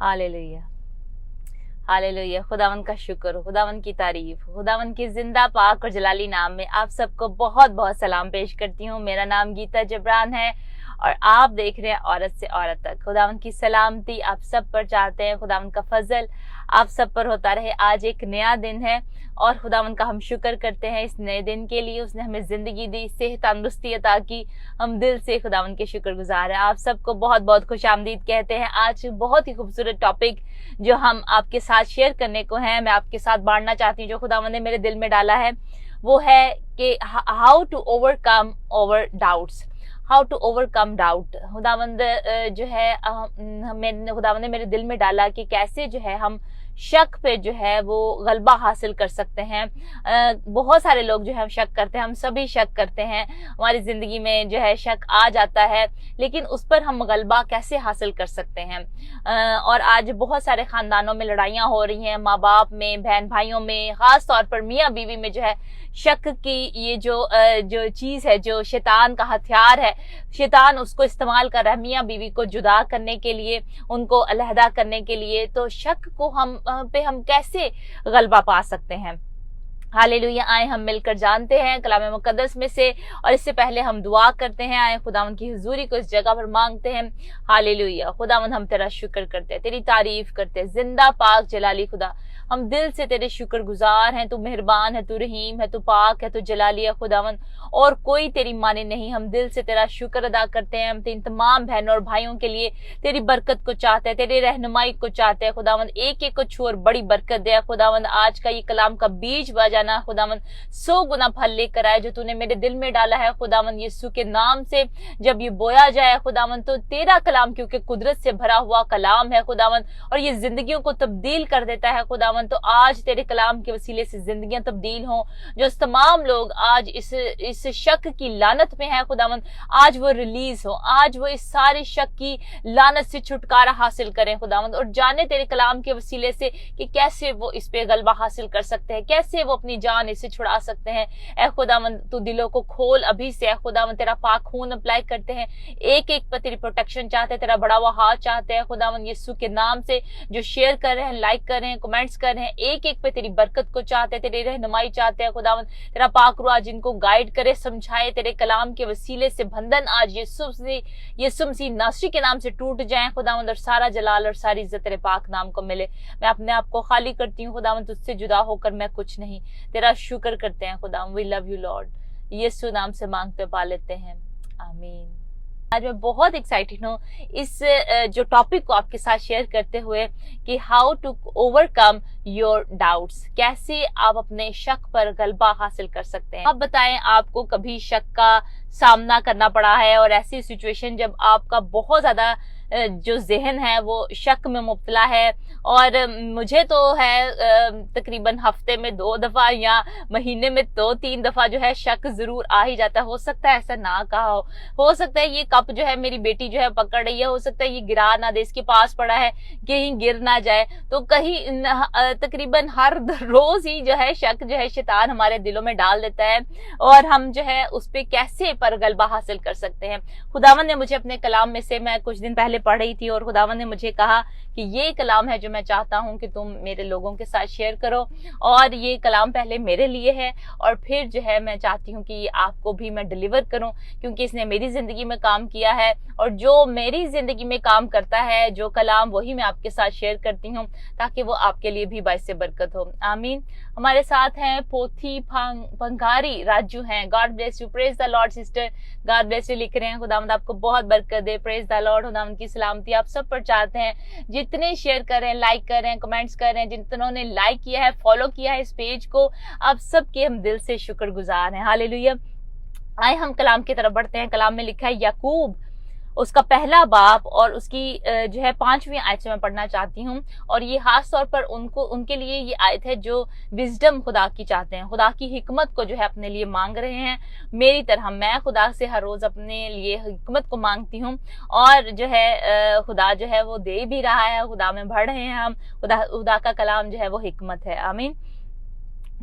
Hallelujah, hallelujah. खुदावन का शुक्र, खुदावन की तारीफ, खुदावन की जिंदा पाक और जलाली नाम में आप सबको बहुत बहुत सलाम पेश करती हूँ। मेरा नाम गीता जबरान है और आप देख रहे हैं औरत से औरत तक। खुदावन की सलामती आप सब पर चाहते हैं, खुदावन का फजल आप सब पर होता रहे। आज एक नया दिन है और खुदावन का हम शुक्र करते हैं इस नए दिन के लिए। उसने हमें जिंदगी दी, सेहत तंदुरुस्ती अता की। हम दिल से खुदावन के शुक्रगुजार हैं। आप सबको बहुत बहुत खुशामदीद कहते हैं। आज बहुत ही खूबसूरत टॉपिक जो हम आपके साथ शेयर करने को है, मैं आपके साथ बांटना चाहती हूँ, जो खुदावन ने मेरे दिल में डाला है, वो है कि how to overcome over doubts. How to overcome doubt. खुदावंद जो है खुदावंद ने मेरे दिल में डाला कि कैसे जो है हम शक पे जो है वो गलबा हासिल कर सकते हैं। बहुत सारे लोग जो है शक करते हैं, हम सभी शक करते हैं, हमारी जिंदगी में जो है शक आ जाता है, लेकिन उस पर हम गलबा कैसे हासिल कर सकते हैं। और आज बहुत सारे खानदानों में लड़ाइयां हो रही हैं, माँ बाप में, बहन भाइयों में, खास तौर पर मियाँ बीवी में जो है शक की ये जो चीज है, जो शैतान का हथियार है, शैतान उसको इस्तेमाल कर रहा है मियाँ बीवी को जुदा करने के लिए, उनको अलहदा करने के लिए। तो शक को हम कैसे गलबा पा सकते हैं। हालेलुया। आए हम मिलकर जानते हैं कलाम मुकद्दस में से, और इससे पहले हम दुआ करते हैं। आए खुदावन की हुजूरी को इस जगह पर मांगते हैं। हालेलुया। खुदावन हम तेरा शुक्र करते हैं, तेरी तारीफ करते हैं। जिंदा पाक जलाली खुदा, हम दिल से तेरे शुक्रगुजार हैं। तू मेहरबान है, तू रहीम है, तू पाक है, तू जलाली है खुदावन, और कोई तेरी माने नहीं। हम दिल से तेरा शुक्र अदा करते हैं। हम इन तमाम बहनों और भाइयों के लिए तेरी बरकत को चाहते हैं, तेरी रहनुमाई को चाहते हैं खुदावन। एक एक को छू और बड़ी बरकत दे खुदावन। आज का ये कलाम का बीज बजाना खुदावन 100 गुना फल लेकर आए, जो तूने मेरे दिल में डाला है खुदावन। यीशु के नाम से जब ये बोया जाए खुदावन, तो तेरा कलाम क्योंकि कुदरत से भरा हुआ कलाम है खुदावन, और ये जिंदगियों को तब्दील कर देता है खुदावन। तो आज तेरे कलाम के वसीले से जिंदगियां तब्दील हों। जो तमाम लोग आज इस शक की लानत में है खुदावन, आज वो रिलीज हो, आज वो इस सारे शक की लानत से छुटकारा हासिल करें खुदावन, और जाने तेरे कलाम के वसीले से कि कैसे वो इस पे गलबा हासिल कर सकते हैं, कैसे वो अपनी जान इससे छुड़ा सकते हैं। ऐ खुदावन तू दिलों को खोल अभी से। ऐ खुदावन तेरा पाक खून अप्लाई करते हैं, एक एक पर तेरी प्रोटेक्शन चाहते हैं, तेरा बड़ा हुआ हाथ चाहते हैं खुदावन। यीशु के नाम से जो शेयर कर रहे हैं, लाइक कर रहे हैं, कमेंट्स कर रहे हैं, एक एक पे तेरी बरकत को चाहते हैं, तेरी रहनुमाई चाहते हैं खुदावन। तेरा पाक रूह आज इनको गाइड करे, समझाए, तेरे कलाम के वसीले से बंधन आज यीशु मसीह नासरी के नाम से टूट जाए खुदावन, और सारा जलाल और सारी इज्जत तेरे पाक नाम को मिले। मैं अपने आप को खाली करती हूँ खुदावन, तुझसे जुदा होकर मैं कुछ नहीं। तेरा शुक्र करते हैं खुदावन। We love you Lord. यीशु नाम से मांगते पा लेते हैं, आमीन। आज मैं बहुत एक्साइटेड हूँ इस जो टॉपिक को आपके साथ शेयर करते हुए कि how to overcome your doubts. कैसे आप अपने शक पर गलबा हासिल कर सकते हैं। आप बताएं, आपको कभी शक का सामना करना पड़ा है, और ऐसी सिचुएशन जब आपका बहुत ज्यादा जो जहन है वो शक में मुब्तला है। और मुझे तो है तकरीबन हफ्ते में 2 दफा या महीने में 2-3 दफा जो है शक जरूर आ ही जाता है। हो सकता है ऐसा ना कहा हो सकता है ये कप जो है मेरी बेटी जो है पकड़ रही है, हो सकता है ये गिरा ना दे, इसके पास पड़ा है कहीं गिर ना जाए। तो कहीं तकरीबन हर रोज ही जो है शक जो है शैतान हमारे दिलों में डाल देता है, और हम जो है उस पर कैसे पर गलबा हासिल कर सकते हैं। खुदावन ने मुझे अपने कलाम में से, मैं कुछ दिन पहले पढ़ रही थी और खुदावन ने मुझे कहा कि ये कलाम है जो मैं चाहता हूं कि तुम मेरे लोगों के साथ शेयर करो, और ये कलाम पहले मेरे लिए है और फिर जो है मैं चाहती हूँ कि आपको भी मैं डिलीवर करूं, क्योंकि इसने मेरी जिंदगी में काम किया है, और जो मेरी जिंदगी में काम करता है जो कलाम, वही मैं आपके साथ शेयर करती हूँ, ताकि वो आपके लिए भी बाइस से बरकत हो, आमीन। हमारे साथ हैं पोथी पंगारी राजू हैं। God bless you, praise the Lord sister, God bless you लिख रहे हैं। खुदावंद आपको बहुत बरकत दे, प्रेज द लॉर्ड। खुदावंद की सलामती आप सब पर चाहते हैं। जितने शेयर कर रहे हैं, लाइक कर रहे हैं, कमेंट्स कर रहे हैं, जितनों लाइक किया है, फॉलो किया है इस पेज को, आप सबके हम दिल से शुक्रगुजार हैं। हालेलुया। आए हम कलाम की तरफ बढ़ते हैं। कलाम में लिखा है याकूब उसका पहला बाप और उसकी जो है 5वीं आयत से मैं पढ़ना चाहती हूँ। और ये खास तौर पर उनके लिए ये आयत है जो विजडम खुदा की चाहते हैं, खुदा की हिकमत को जो है अपने लिए मांग रहे हैं। मेरी तरह मैं खुदा से हर रोज अपने लिए हिकमत को मांगती हूँ, और जो है खुदा जो है वो दे भी रहा है। खुदा में बढ़ रहे हैं हम। खुदा का कलाम जो है वो हिकमत है, आमीन।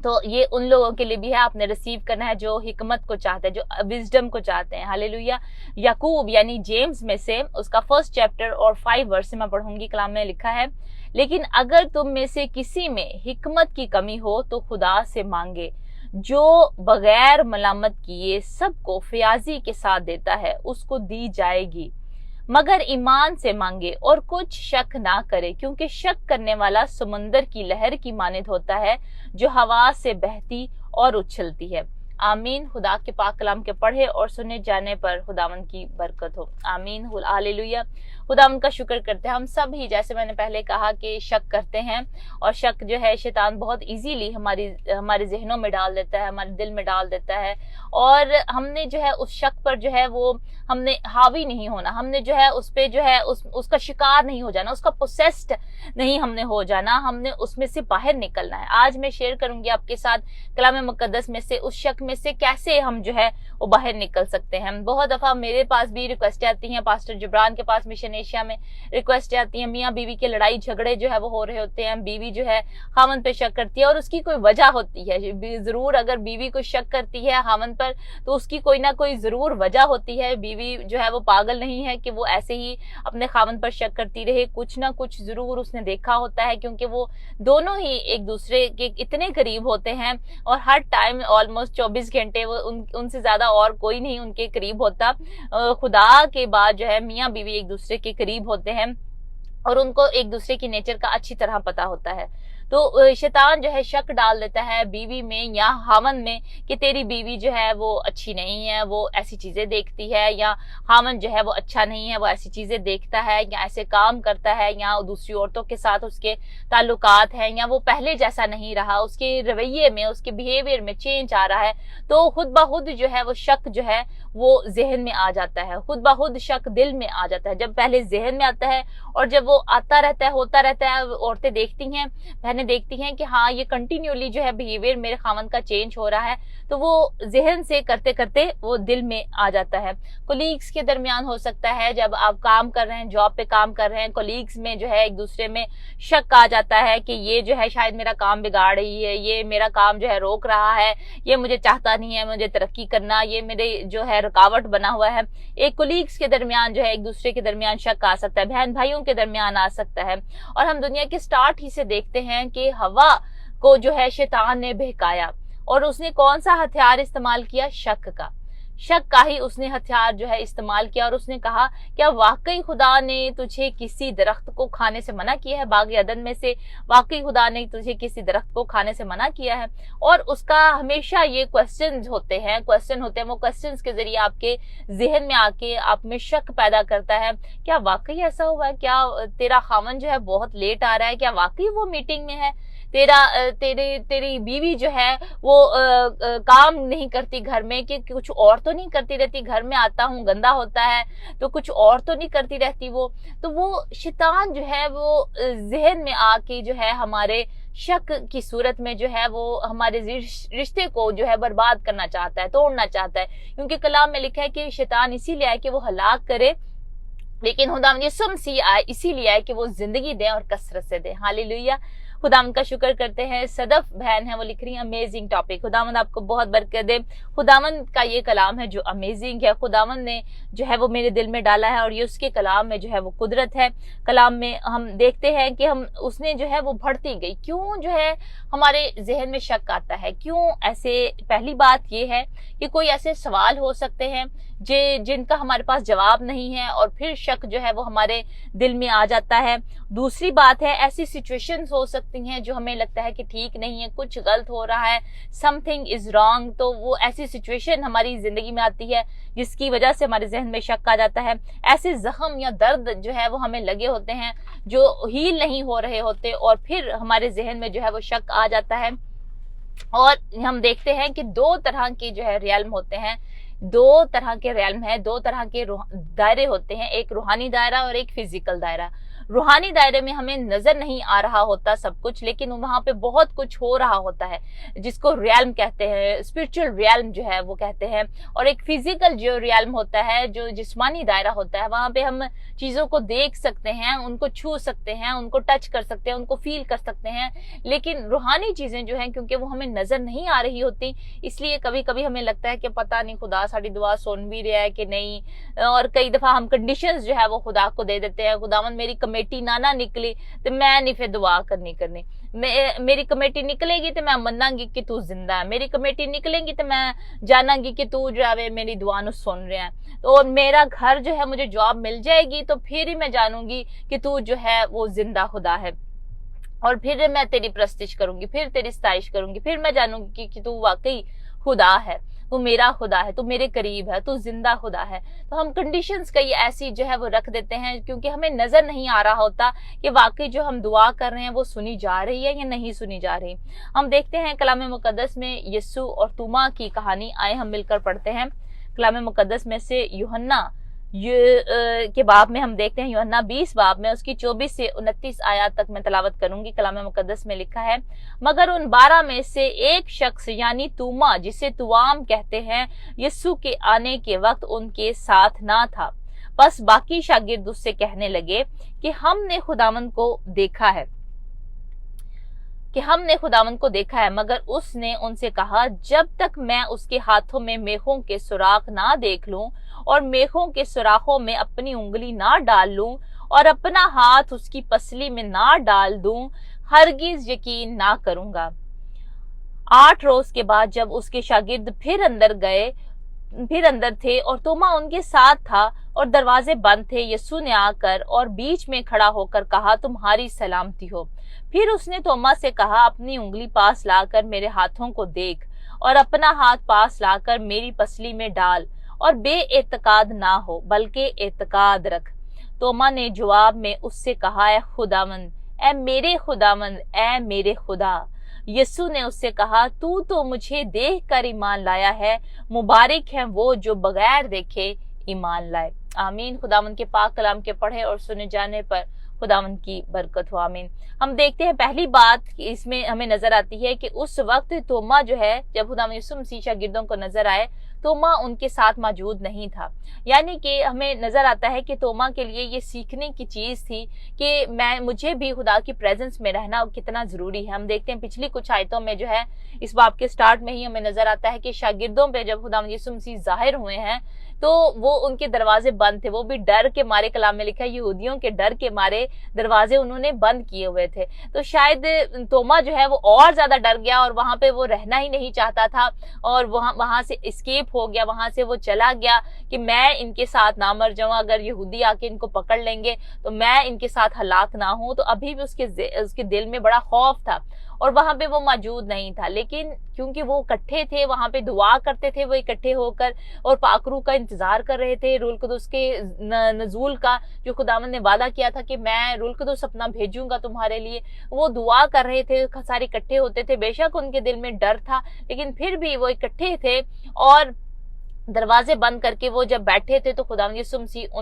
तो ये उन लोगों के लिए भी है, आपने रिसीव करना है जो हिकमत को चाहते हैं, जो विजडम को चाहते हैं। हालेलुया। याकूब यानी जेम्स में से उसका 1 चैप्टर और 5 वर्स से मैं पढ़ूंगी। कलाम में लिखा है, लेकिन अगर तुम में से किसी में हिकमत की कमी हो तो खुदा से मांगे, जो बगैर मलामत किए सबको फयाजी के साथ देता है, उसको दी जाएगी, मगर ईमान से मांगे और कुछ शक ना करे, क्योंकि शक करने वाला समुंदर की लहर की मानित होता है, जो हवा से बहती और उछलती है। आमीन। खुदा के पाक कलाम के पढ़े और सुने जाने पर खुदावन की बरकत हो। आमीन। हालेलुया। खुदावन का शुक्र करते हैं। हम सब ही, जैसे मैंने पहले कहा, कि शक करते हैं, और शक जो है शैतान बहुत इजीली हमारे जहनों में डाल देता है, हमारे दिल में डाल देता है, और हमने जो है उस शक पर जो है वो हमने हावी नहीं होना, हमने जो है उस पे जो है उसका शिकार नहीं हो जाना, उसका पोसेस्ड नहीं हमने हो जाना, हमने उसमें से बाहर निकलना है। आज मैं शेयर करूंगी आपके साथ कलाम मुकद्दस में से उस शक में से कैसे हम जो है वो बाहर निकल सकते हैं। बहुत दफा मेरे पास भी रिक्वेस्ट आती हैं, पास्टर जबरान के पास मिशन एशिया में रिक्वेस्ट आती है, मियाँ बीवी के लड़ाई झगड़े जो है वो हो रहे होते हैं, बीवी जो है खामन पे शक करती है, और उसकी कोई वजह होती है जरूर। अगर बीवी को शक करती है खामन पर तो उसकी कोई ना कोई जरूर वजह होती है। बीवी जो है वो पागल नहीं है कि वो ऐसे ही अपने खामन पर शक करती रहे, कुछ ना कुछ जरूर उसने देखा होता है, क्योंकि वो दोनों ही एक दूसरे के इतने करीब होते हैं, और हर टाइम ऑलमोस्ट 24 घंटे वो उनसे ज्यादा और कोई नहीं उनके करीब होता। खुदा के बाद जो है मियाँ बीवी एक दूसरे के करीब होते हैं, और उनको एक दूसरे की नेचर का अच्छी तरह पता होता है। तो शैतान जो है शक डाल देता है बीवी में या हामन में कि तेरी बीवी जो है वो अच्छी नहीं है, वो ऐसी चीजें देखती है, या हामन जो है वो अच्छा नहीं है, वो ऐसी चीजें देखता है, या ऐसे काम करता है, या दूसरी औरतों के साथ उसके ताल्लुकात हैं, या वो पहले जैसा नहीं रहा, उसके रवैये में, उसके बिहेवियर में चेंज आ रहा है। तो खुद ब खुद जो है वो शक जो है वो जहन में आ जाता है, खुद ब खुद शक दिल में आ जाता है। जब पहले जहन में आता है और जब वो आता रहता है, होता रहता है, औरतें देखती हैं, बहनें देखती हैं कि हाँ ये कंटिन्यूली जो है बिहेवियर मेरे खामन का चेंज हो रहा है, तो वो जहन से करते करते वो दिल में आ जाता है। कोलीग्स के दरमियान हो सकता है, जब आप काम कर रहे हैं, जॉब पे काम कर रहे हैं, कोलीग्स में जो है एक दूसरे में शक आ जाता है कि ये जो है शायद मेरा काम बिगाड़ रही है, ये मेरा काम जो है रोक रहा है, ये मुझे चाहता नहीं है मुझे तरक्की करना, ये मेरे जो है रुकावट बना हुआ है। एक कोलीग्स के दरमियान जो है एक दूसरे के दरमियान शक आ सकता है, बहन भाइयों के दरमियान आ सकता है। और हम दुनिया के स्टार्ट ही से देखते हैं कि हवा को जो है शैतान ने बहकाया, और उसने कौन सा हथियार इस्तेमाल किया? शक का ही उसने हथियार जो है इस्तेमाल किया, और उसने कहा क्या वाकई खुदा ने तुझे किसी दरख्त को खाने से मना किया है? बाग अदन में से वाकई खुदा ने तुझे किसी दरख्त को खाने से मना किया है? और उसका हमेशा ये क्वेश्चन होते हैं, वो क्वेश्चंस के जरिए आपके जहन में आके आप में शक पैदा करता है। क्या वाकई ऐसा हुआ है? क्या तेरा खामन जो है बहुत लेट आ रहा है? क्या वाकई वो मीटिंग में है? तेरी बीवी जो है वो काम नहीं करती घर में, कि कुछ और तो नहीं करती रहती? घर में आता हूँ गंदा होता है तो कुछ और तो नहीं करती रहती वो? तो वो शैतान जो है वो जहन में आके जो है हमारे शक की सूरत में जो है वो हमारे रिश्ते को जो है बर्बाद करना चाहता है, तोड़ना चाहता है। क्योंकि कलाम में लिखा है कि शैतान इसीलिए आए कि वो हलाक करे, लेकिन खुदावंद यीशु मसीह आए इसीलिए आए कि वो जिंदगी दे और कसरत से दे। हालेलुया। खुदावंद का शुक्र करते हैं। सदफ बहन है, वो लिख रही है अमेजिंग टॉपिक। खुदावंद आपको बहुत बरकत दे। खुदावंद का ये कलाम है जो अमेजिंग है, खुदावंद ने जो है वो मेरे दिल में डाला है, और ये उसके कलाम में जो है वो कुदरत है। कलाम में हम देखते हैं कि हम उसने जो है वो बढ़ती गई। क्यों जो है हमारे जहन में शक आता है? क्यों ऐसे? पहली बात ये है कि कोई ऐसे सवाल हो सकते हैं जिनका हमारे पास जवाब नहीं है, और फिर शक जो है वो हमारे दिल में आ जाता है। दूसरी बात है, ऐसी सिचुएशंस हो सकती हैं जो हमें लगता है कि ठीक नहीं है, कुछ गलत हो रहा है, समथिंग इज रॉन्ग। तो वो ऐसी सिचुएशन हमारी जिंदगी में आती है जिसकी वजह से हमारे जहन में शक आ जाता है। ऐसे जख्म या दर्द जो है वो हमें लगे होते हैं जो हील नहीं हो रहे होते, और फिर हमारे जहन में जो है वो शक आ जाता है। और हम देखते हैं कि दो तरह के जो है रियल्म होते हैं, दो तरह के रियल्म है, दो तरह के दायरे होते हैं, एक रूहानी दायरा और एक फिजिकल दायरा। रूहानी दायरे में हमें नजर नहीं आ रहा होता सब कुछ, लेकिन वहां पे बहुत कुछ हो रहा होता है जिसको रियल्म कहते हैं, स्पिरिचुअल रियल्म जो है वो कहते हैं। और एक फिजिकल जो रियल्म होता है, जो जिस्मानी दायरा होता है, वहां पे हम चीजों को देख सकते हैं, उनको छू सकते हैं, उनको टच कर सकते हैं, उनको फील कर सकते हैं। लेकिन रूहानी चीजें जो हैं, क्योंकि वो हमें नजर नहीं आ रही होती, इसलिए कभी कभी हमें लगता है कि पता नहीं खुदा साड़ी दुआ सुन भी रहा है कि नहीं। और कई दफा हम कंडीशंस जो है वो खुदा को दे देते हैं, खुदावन मेरी कमेटी ना निकली तो मैं नहीं फिर दुआ करनी मेरी कमेटी निकलेगी तो मैं मनांगी कि तू जिंदा है, मेरी कमेटी निकलेगी तो मैं जानांगी कि तू जो है मेरी दुआ नु सुन रहा है। तो मेरा घर जो है, मुझे जॉब मिल जाएगी तो फिर ही मैं जानूंगी कि तू जो है वो जिंदा खुदा है, और फिर मैं तेरी प्रस्तिश करूंगी, फिर तेरी सताइश करूंगी, फिर मैं जानूंगी कि तू वाकई खुदा है, तू मेरा खुदा है, तू मेरे करीब है, तू जिंदा खुदा है। तो हम कंडीशंस कई ऐसी जो है वो रख देते हैं, क्योंकि हमें नजर नहीं आ रहा होता कि वाकई जो हम दुआ कर रहे हैं वो सुनी जा रही है या नहीं सुनी जा रही। हम देखते हैं कलाम मुकद्दस में यस्सु और तुमा की कहानी, आए हम मिलकर पढ़ते हैं। कलाम मुकद्दस में से यूहन्ना के बाब में हम देखते हैं, यूहन्ना 20 बाब में उसकी 24 से 29 आयत तक मैं तलावत करूंगी। कलाम मुकद्दस में लिखा है, मगर उन 12 में से एक शख्स यानी तुमा, जिसे तुआम कहते हैं, यस्सु के आने के वक्त उनके साथ ना था। बस बाकी शागिर्द उससे कहने लगे कि हमने खुदावंद को देखा है, मगर उसने उनसे कहा, जब तक मैं उसके हाथों में मेखों के सुराख ना देख लूं और मेखों के सुराखों में अपनी उंगली ना डाल लूं और अपना हाथ उसकी पसली में ना डाल दूं, हरगिज यकीन ना करूंगा। 8 रोज के बाद जब उसके शागिर्द फिर अंदर थे और तोमा उनके साथ था और दरवाजे बंद थे, यस्सु ने आकर और बीच में खड़ा होकर कहा, तुम्हारी सलामती हो। फिर उसने तोमा से कहा, अपनी उंगली पास लाकर मेरे हाथों को देख और अपना हाथ पास लाकर मेरी पसली में डाल और बेएतकाद ना हो बल्कि एतकाद रख। तोमा ने जवाब में उससे कहा, ए खुदावंद, ए मेरे खुदावंद, ए मेरे खुदा। यस्सु ने उससे कहा, तू तो मुझे देख कर ईमान लाया है, मुबारक है वो जो बगैर देखे ईमान लाए। आमीन। खुदावंद के पाक कलाम के पढ़े और सुने जाने पर खुदावंद की बरकत हो। आमीन। हम देखते हैं पहली बात इसमें हमें नजर आती है कि उस वक्त तोमा जो है, जब खुदावंद यीशु मसीह शागिर्दों को नजर आए, तोमा उनके साथ मौजूद नहीं था। यानी कि हमें नजर आता है कि तोमा के लिए ये सीखने की चीज थी कि मुझे भी खुदा की प्रेजेंस में रहना कितना जरूरी है। हम देखते हैं पिछली कुछ आयतों में जो है, इस बाब के स्टार्ट में ही हमें नजर आता है कि शागिर्दों पे जब खुदावंद यीशु मसीह जाहिर हुए हैं तो वो उनके दरवाजे बंद थे, वो भी डर के मारे, कलाम में लिखा है यहूदियों के डर के मारे दरवाजे उन्होंने बंद किए हुए थे। तो शायद तोमा जो है वो और ज्यादा डर गया और वहां पे वो रहना ही नहीं चाहता था और वहां से एस्केप हो गया, वहां से वो चला गया कि मैं इनके साथ ना मर जाऊं, अगर यहूदी आके इनको पकड़ लेंगे तो मैं इनके साथ हलाक ना हूं। तो अभी भी उसके दिल में बड़ा खौफ था और वहां पे वो मौजूद नहीं था। लेकिन क्योंकि वो इकट्ठे थे, वहां पे दुआ करते थे वो इकट्ठे होकर और पाकरू का इंतजार कर रहे थे, रूल कुदुस के नजूल का, जो खुदावंद ने वादा किया था कि मैं रूल कुदुस अपना भेजूंगा तुम्हारे लिए। वो दुआ कर रहे थे, सारे इकट्ठे होते थे। बेशक उनके दिल में डर था, लेकिन फिर भी वो इकट्ठे थे और दरवाजे बंद करके वो जब बैठे थे तो खुदावंद यीशु मसीह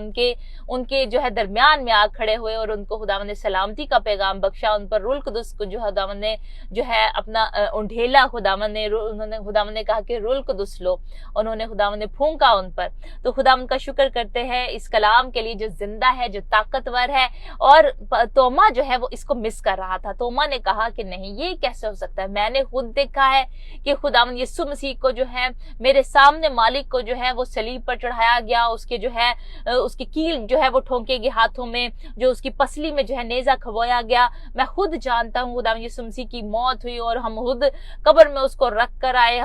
उनके जो है दरमियान में आ खड़े हुए और उनको खुदावंद ने सलामती का पैगाम बख्शा। उन पर रूल कुदुस को जो खुदावंद ने जो है अपना उंडेला खुदावंद ने कहा कि रूल कुदुस लो, उन्होंने खुदावंद ने फूंका उन पर। तो खुदावंद का शुक्र करते हैं इस कलाम के लिए जो जिंदा है, जो ताकतवर है। और तोमा जो है वो इसको मिस कर रहा था। तोमा ने कहा कि नहीं, ये कैसे हो सकता है, मैंने खुद देखा है कि खुदावंद यीशु मसीह को जो है मेरे सामने मालिक को जो है वो सलीब पर चढ़ाया गया, उसके जो है उसकी कील जो है वो ठोंके गई हाथों में, जो उसकी पसली में जो है नेजा खबोया गया। मैं खुद जानता हूँ खुदावंद यीशु मसीह की मौत हुई और हम खुद कब्र में उसको रख कर आए,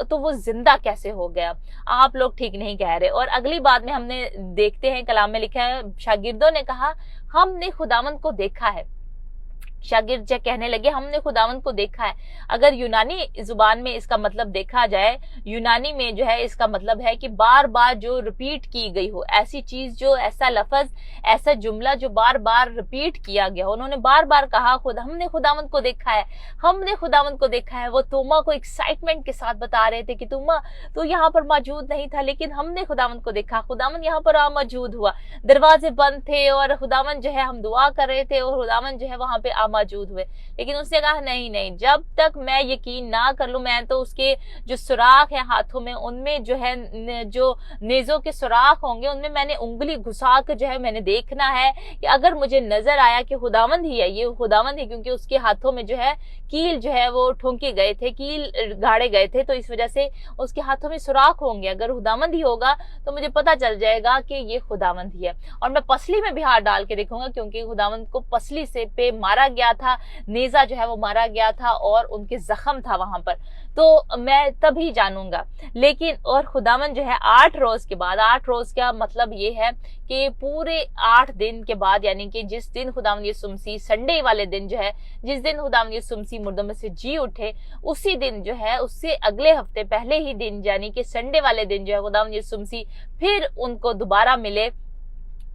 तो वो जिंदा कैसे हो गया? आप लोग ठीक नहीं कह रहे। और अगली बात में हमने देखते हैं कलाम में लिखा है, शागिर्दों ने कहा हमने खुदावंद को देखा है। शागिर्द जो कहने लगे हमने खुदावंद को देखा है। अगर यूनानी जुबान में इसका मतलब देखा जाए, यूनानी में जो है इसका मतलब है कि बार बार जो रिपीट की गई हो, ऐसी चीज जो, ऐसा लफ्ज, ऐसा जुमला जो बार बार रिपीट किया गया हो। उन्होंने बार बार कहा हमने खुदावंद को देखा है, हमने खुदावंद को देखा है। वो तोमा को एक्साइटमेंट के साथ बता रहे थे कि तोमा तो यहाँ पर मौजूद नहीं था, लेकिन हमने खुदावंद को देखा, खुदावंद यहाँ पर मौजूद हुआ, दरवाजे बंद थे और खुदावंद जो है हम दुआ कर रहे थे और खुदावंद जो है वहां पे मौजूद हुए। लेकिन उसने कहा नहीं नहीं, जब तक मैं यकीन ना कर लूं, मैं तो उसके जो सुराख है हाथों में, उनमें जो है जो नेजों के सुराख होंगे उनमें मैंने उंगली घुसा कर जो है मैंने देखना है कि अगर मुझे नजर आया कि खुदावंद ही है, ये खुदावंद है, क्योंकि उसके हाथों में जो है कील जो है वो ठोंके गए थे, कील गाड़े गए थे, तो इस वजह से उसके हाथों में सुराख होंगे। अगर खुदावंद ही होगा तो मुझे पता चल जाएगा कि ये खुदावंद ही है। और मैं पसली में भी हाथ डाल के देखूंगा, क्योंकि खुदावंद को पसली से पे मारा गया था, नेजा जो है वो मारा गया था और उनके जख्म था वहां पर, तो मैं तभी जानूंगा। लेकिन और खुदावंद जो है 8 रोज के बाद, 8 रोज का मतलब ये है कि पूरे 8 दिन के बाद, यानी कि जिस दिन खुदावंद यीशु मसीह, संडे वाले दिन जो है, जिस दिन खुदावंद यीशु मसीह मुर्दों में से जी उठे, उसी दिन जो है, उससे अगले हफ्ते पहले ही दिन, यानी कि संडे वाले दिन जो है खुदावंद यीशु मसीह फिर उनको दोबारा मिले।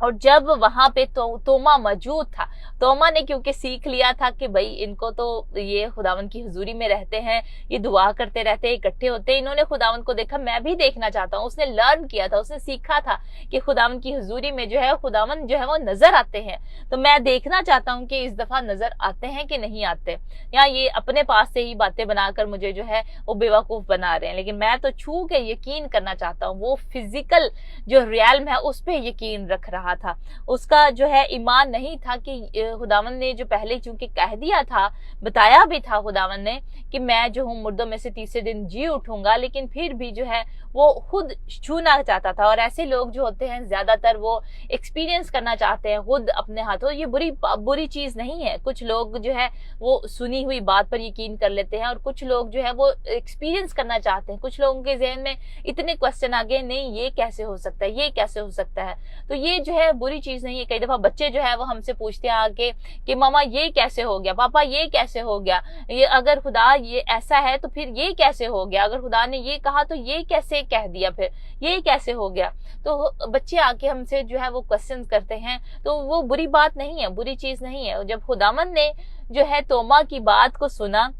और जब वहां पे तोमा मौजूद था, तोमा ने क्योंकि सीख लिया था कि भाई इनको तो ये खुदावंद की हुजूरी में रहते हैं, ये दुआ करते रहते हैं, इकट्ठे होते हैं, इन्होंने खुदावंद को देखा, मैं भी देखना चाहता हूँ। उसने लर्न किया था, उसने सीखा था कि खुदावंद की हुजूरी में जो है खुदावंद जो है वो नजर आते हैं, तो मैं देखना चाहता हूँ कि इस दफा नजर आते हैं कि नहीं आते, या ये अपने पास से ही बातें बनाकर मुझे जो है वो बेवकूफ बना रहे हैं। लेकिन मैं तो छू के यकीन करना चाहता हूँ, वो फिजिकल जो रियल्म है उस पर यकीन रख रहा था। उसका जो है ईमान नहीं था कि खुदावंद ने जो पहले चूंकि कह दिया था, बताया भी था खुदावंद ने कि मैं जो हूँ मुर्दों में से तीसरे दिन जी उठूंगा, लेकिन फिर भी जो है वो खुद छूना चाहता था। और ऐसे लोग जो होते हैं ज्यादातर वो एक्सपीरियंस करना चाहते हैं खुद अपने हाथों। ये बुरी चीज नहीं है। कुछ लोग जो है वो सुनी हुई बात पर यकीन कर लेते हैं और कुछ लोग जो है वो एक्सपीरियंस करना चाहते हैं। कुछ लोगों के जहन में इतने क्वेश्चन आ गए, नहीं ये कैसे हो सकता है, ये कैसे हो सकता है, तो ये जो है बुरी चीज नहीं है। कई दफा बच्चे जो है वो हमसे पूछते हैं आके कि मामा ये कैसे हो गया, पापा ये कैसे हो गया, ये अगर खुदा ये ऐसा है तो फिर ये कैसे हो गया, अगर खुदा ने ये कहा तो ये कैसे कह दिया, फिर ये कैसे हो गया। तो बच्चे आके हमसे जो है वो क्वेश्चन करते हैं, तो वो बुरी बात नहीं है, बुरी चीज नहीं है। जब खुदावंद ने जो है तोमा की बात को सुना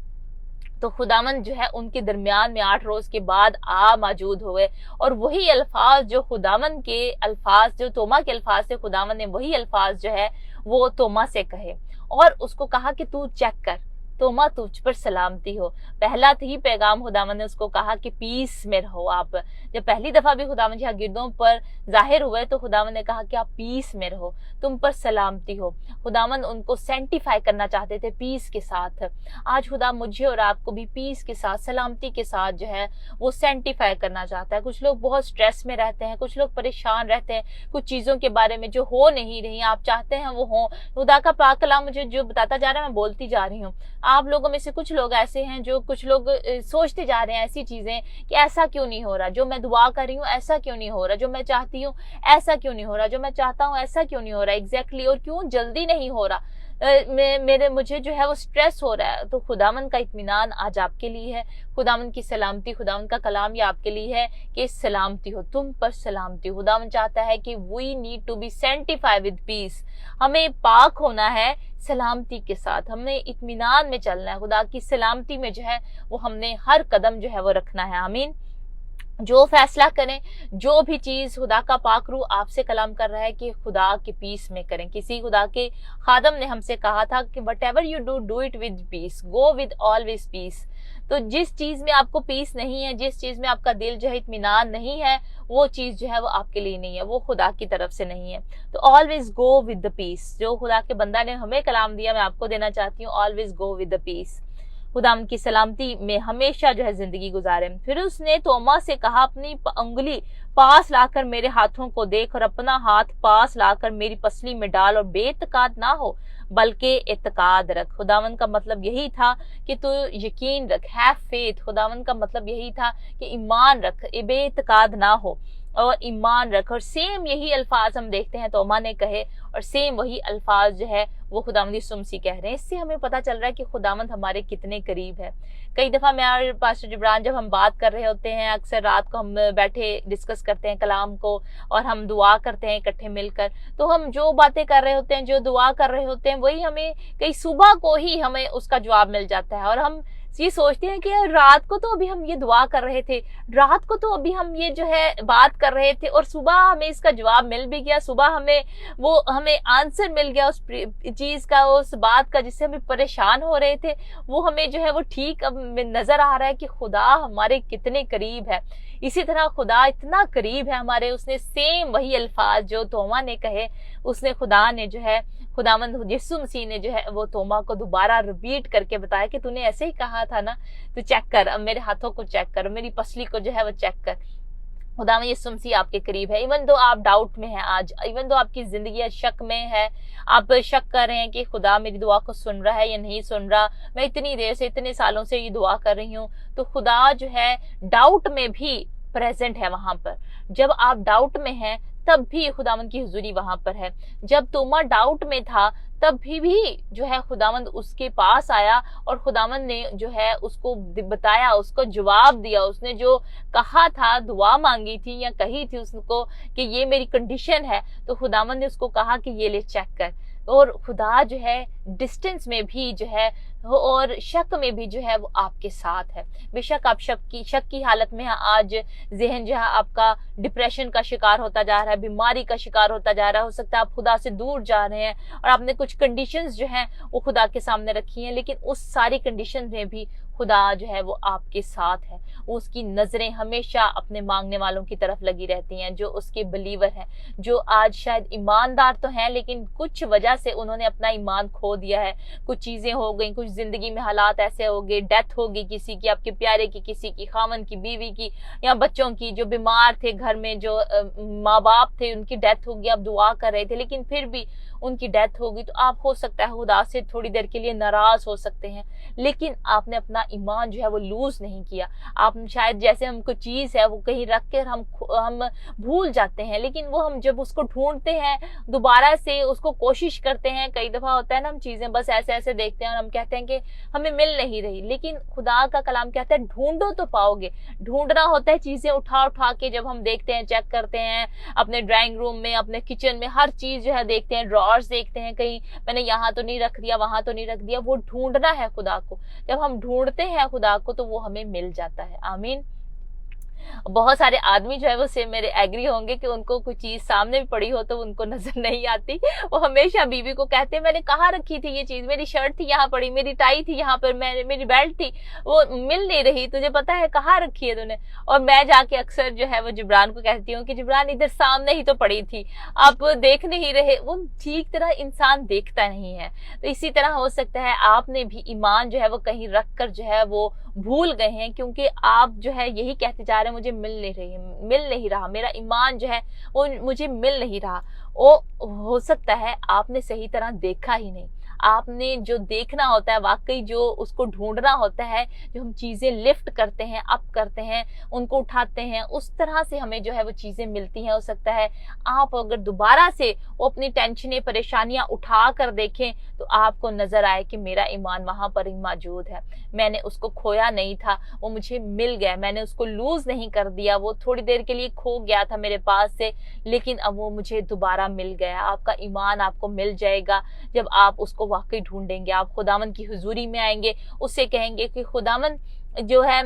तो खुदावंद जो है उनके दरमियान में 8 रोज के बाद मौजूद हुए और वही अल्फाज जो खुदावंद के अल्फाज, जो तोमा के अल्फाज थे, खुदावंद ने वही अल्फाज जो है वो तोमा से कहे और उसको कहा कि तू चेक कर, तोमा तुझ पर सलामती हो। पहला ही पैगाम खुदावंद ने उसको कहा कि पीस में रहो आप। जब पहली दफा भी खुदावंद शागिर्दों पर जाहिर हुए तो खुदावंद ने कहा कि आप पीस में रहो, तुम पर सलामती हो। खुदावंद उनको सेंटिफाई करना चाहते थे पीस के साथ। आज खुदा मुझे और आपको भी पीस के साथ, सलामती के साथ जो है वो सेंटिफाई करना चाहता है। कुछ लोग बहुत स्ट्रेस में रहते हैं, कुछ लोग परेशान रहते हैं कुछ चीजों के बारे में जो हो नहीं रही, आप चाहते हैं वो हो। खुदा का पाक कलाम मुझे जो बताता जा रहा है मैं बोलती जा रही हूँ। आप लोगों में से कुछ लोग ऐसे हैं जो कुछ लोग सोचते जा रहे हैं ऐसी चीजें कि ऐसा क्यों नहीं हो रहा, जो मैं दुआ कर रही हूँ ऐसा क्यों नहीं हो रहा, जो मैं चाहती हूँ ऐसा क्यों नहीं हो रहा, जो मैं चाहता हूँ ऐसा क्यों नहीं हो रहा एग्जैक्टली, और क्यों जल्दी नहीं हो रहा, मुझे जो है वो स्ट्रेस हो रहा है। तो खुदावंद का इत्मीनान आज आपके लिए है, खुदावंद की सलामती, खुदावंद का कलाम ये आपके लिए है कि सलामती हो, तुम पर सलामती हो। खुदावंद चाहता है कि we need to be sanctified with peace, हमें पाक होना है सलामती के साथ, हमें इत्मीनान में चलना है, खुदा की सलामती में जो है वो हमने हर कदम जो है वो रखना है। आमीन। जो फैसला करें, जो भी चीज खुदा का पाक रूह आपसे कलाम कर रहा है कि खुदा के पीस में करें। किसी खुदा के खादम ने हमसे कहा था कि whatever you do it with peace, go with always peace. तो जिस चीज में आपको पीस नहीं है, जिस चीज में आपका दिल जो है इत्मीनान नहीं है, वो चीज जो है वो आपके लिए नहीं है, वो खुदा की तरफ से नहीं है। तो always go with the peace, जो खुदा के बंदा ने हमें कलाम दिया मैं आपको देना चाहती हूँ, always go with the peace. खुदाम की सलामती में हमेशा जो है जिंदगी गुजारे। फिर उसने तोमा से कहा अपनी उंगली पास लाकर मेरे हाथों को देख और अपना हाथ पास लाकर मेरी पसली में डाल और बेइत्काद ना हो बल्कि इत्काद रख। खुदावंद का मतलब यही था कि तू यकीन रख, हैव फेथ। खुदावंद का मतलब यही था कि ईमान रख, बेइत्काद ना हो। और ईमान रख। और सेम यही अल्फाज हम देखते हैं तोमा ने कहे, और सेम वही अल्फाज जो है वो खुदावंद यीशु मसीह कह रहे हैं। इससे हमें पता चल रहा है कि खुदावंद हमारे कितने करीब है। कई दफा मैं और पास्टर जिब्रान जब हम बात कर रहे होते हैं, अक्सर रात को हम बैठे डिस्कस करते हैं कलाम को, और हम दुआ करते हैं इकट्ठे मिलकर, तो हम जो बातें कर रहे होते हैं, जो दुआ कर रहे होते हैं, वही हमें कई सुबह को ही हमें उसका जवाब मिल जाता है। और हम ये सोचते हैं कि यार रात को तो अभी हम ये दुआ कर रहे थे, रात को तो अभी हम ये जो है बात कर रहे थे, और सुबह हमें इसका जवाब मिल भी गया, सुबह हमें आंसर मिल गया उस चीज का, उस बात का जिससे हम परेशान हो रहे थे, वो हमें जो है वो ठीक अब नजर आ रहा है कि खुदा हमारे कितने करीब है। इसी तरह खुदा इतना करीब है हमारे, उसने सेम वही अल्फाज जो तोमा ने कहे, उसने खुदा ने जो है खुदावंद यीशु मसीह ने जो है वो तोमा को दोबारा रिपीट करके बताया कि तूने ऐसे ही कहा था ना, तो चेक कर, अब मेरे हाथों को चेक कर, मेरी पसली को जो है वो चेक कर। खुदावंद यीशु मसीह आपके करीब है। इवन दो आप डाउट में हैं आज, इवन दो आपकी जिंदगी आज शक में है, आप शक कर रहे हैं कि खुदा मेरी दुआ को सुन रहा है या नहीं सुन रहा, मैं इतनी देर से इतने सालों से ये दुआ कर रही हूँ, तो खुदा जो है डाउट में भी प्रेजेंट है वहां पर। जब आप डाउट में हैं तब भी खुदावंद की हुजूरी वहां पर है। जब तोमा डाउट में था तब भी जो है खुदावंद उसके पास आया, और खुदावंद ने जो है उसको बताया, उसको जवाब दिया। उसने जो कहा था, दुआ मांगी थी या कही थी उसको कि ये मेरी कंडीशन है, तो खुदावंद ने उसको कहा कि ये ले चेक कर। और खुदा जो है डिस्टेंस में भी जो है और शक में भी जो है वो आपके साथ है। बेशक आप शक की हालत में है आज, जहन जो है आपका डिप्रेशन का शिकार होता जा रहा है, बीमारी का शिकार होता जा रहा है, हो सकता है आप खुदा से दूर जा रहे हैं और आपने कुछ कंडीशंस जो हैं वो खुदा के सामने रखी हैं, लेकिन उस सारी कंडीशन में भी खुदा जो है वो आपके साथ है। उसकी नजरें हमेशा अपने मांगने वालों की तरफ लगी रहती हैं, जो उसके बिलीवर हैं, जो आज शायद ईमानदार तो हैं लेकिन कुछ वजह से उन्होंने अपना ईमान खो दिया है। कुछ चीजें हो गई, कुछ जिंदगी में हालात ऐसे हो गए, डेथ हो गई किसी की, आपके प्यारे की, किसी की, खामन की, बीवी की या बच्चों की, जो बीमार थे घर में, जो माँ बाप थे उनकी डेथ हो गई, आप दुआ कर रहे थे लेकिन फिर भी उनकी डेथ हो गई, तो आप हो सकता है खुदा से थोड़ी देर के लिए नाराज हो सकते हैं, लेकिन आपने अपना ईमान जो है वो लूज नहीं किया। आप शायद जैसे हमको चीज है वो कहीं रख कर हम भूल जाते हैं, लेकिन वो हम जब उसको ढूंढते हैं दोबारा से उसको कोशिश करते हैं, कई दफा होता है ना हम चीजें बस ऐसे ऐसे देखते हैं और हम कहते हैं कि हमें मिल नहीं रही, लेकिन खुदा का कलाम कहता है ढूंढो तो पाओगे। ढूंढना होता है चीजें उठा उठा के, जब हम देखते हैं, चेक करते हैं अपने ड्राइंग रूम में, अपने किचन में, हर चीज जो है देखते हैं, ड्रॉर्स देखते हैं, कहीं मैंने यहाँ तो नहीं रख दिया, वहां तो नहीं रख दिया। वो ढूंढना है खुदा को। जब हम ढूंढते हैं खुदा को तो वो हमें मिल जाता है। आमीन। बहुत सारे आदमी जो है वो से मेरे एग्री होंगे कि उनको कोई चीज सामने भी पड़ी हो तो उनको नजर नहीं आती। वो हमेशा बीवी को कहते हैं मैंने कहाँ रखी थी ये चीज, मेरी शर्ट थी यहाँ पड़ी, मेरी टाई थी यहाँ पर, मेरी बेल्ट थी, वो मिल नहीं रही, तुझे पता है कहाँ रखी है तूने। और मैं जाके अक्सर जो है वो जिब्रान को कहती हूँ कि जिब्रान इधर सामने ही तो पड़ी थी, आप देख नहीं रहे। वो ठीक तरह इंसान देखता नहीं है। तो इसी तरह हो सकता है आपने भी ईमान जो है वो कहीं रख कर जो है वो भूल गए हैं, क्योंकि आप जो है यही कहते जा रहे हैं मुझे मिल नहीं रहा, मेरा ईमान जो है वो मुझे मिल नहीं रहा। वो हो सकता है आपने सही तरह देखा ही नहीं। आपने जो देखना होता है, वाकई जो उसको ढूंढना होता है, जो हम चीजें लिफ्ट करते हैं, अप करते हैं, उनको उठाते हैं, उस तरह से हमें जो है वो चीजें मिलती हैं। हो सकता है आप अगर दोबारा से वो अपनी टेंशनें, परेशानियां उठा कर देखें तो आपको नजर आए कि मेरा ईमान वहां पर ही मौजूद है, मैंने उसको खोया नहीं था, वो मुझे मिल गया, मैंने उसको लूज नहीं कर दिया, वो थोड़ी देर के लिए खो गया था मेरे पास से लेकिन अब वो मुझे दोबारा मिल गया। आपका ईमान आपको मिल जाएगा जब आप उसको वाकई ढूंढेंगे। आप खुदावंद की हुजूरी में आएंगे, उससे कहेंगे कि खुदावंद जो है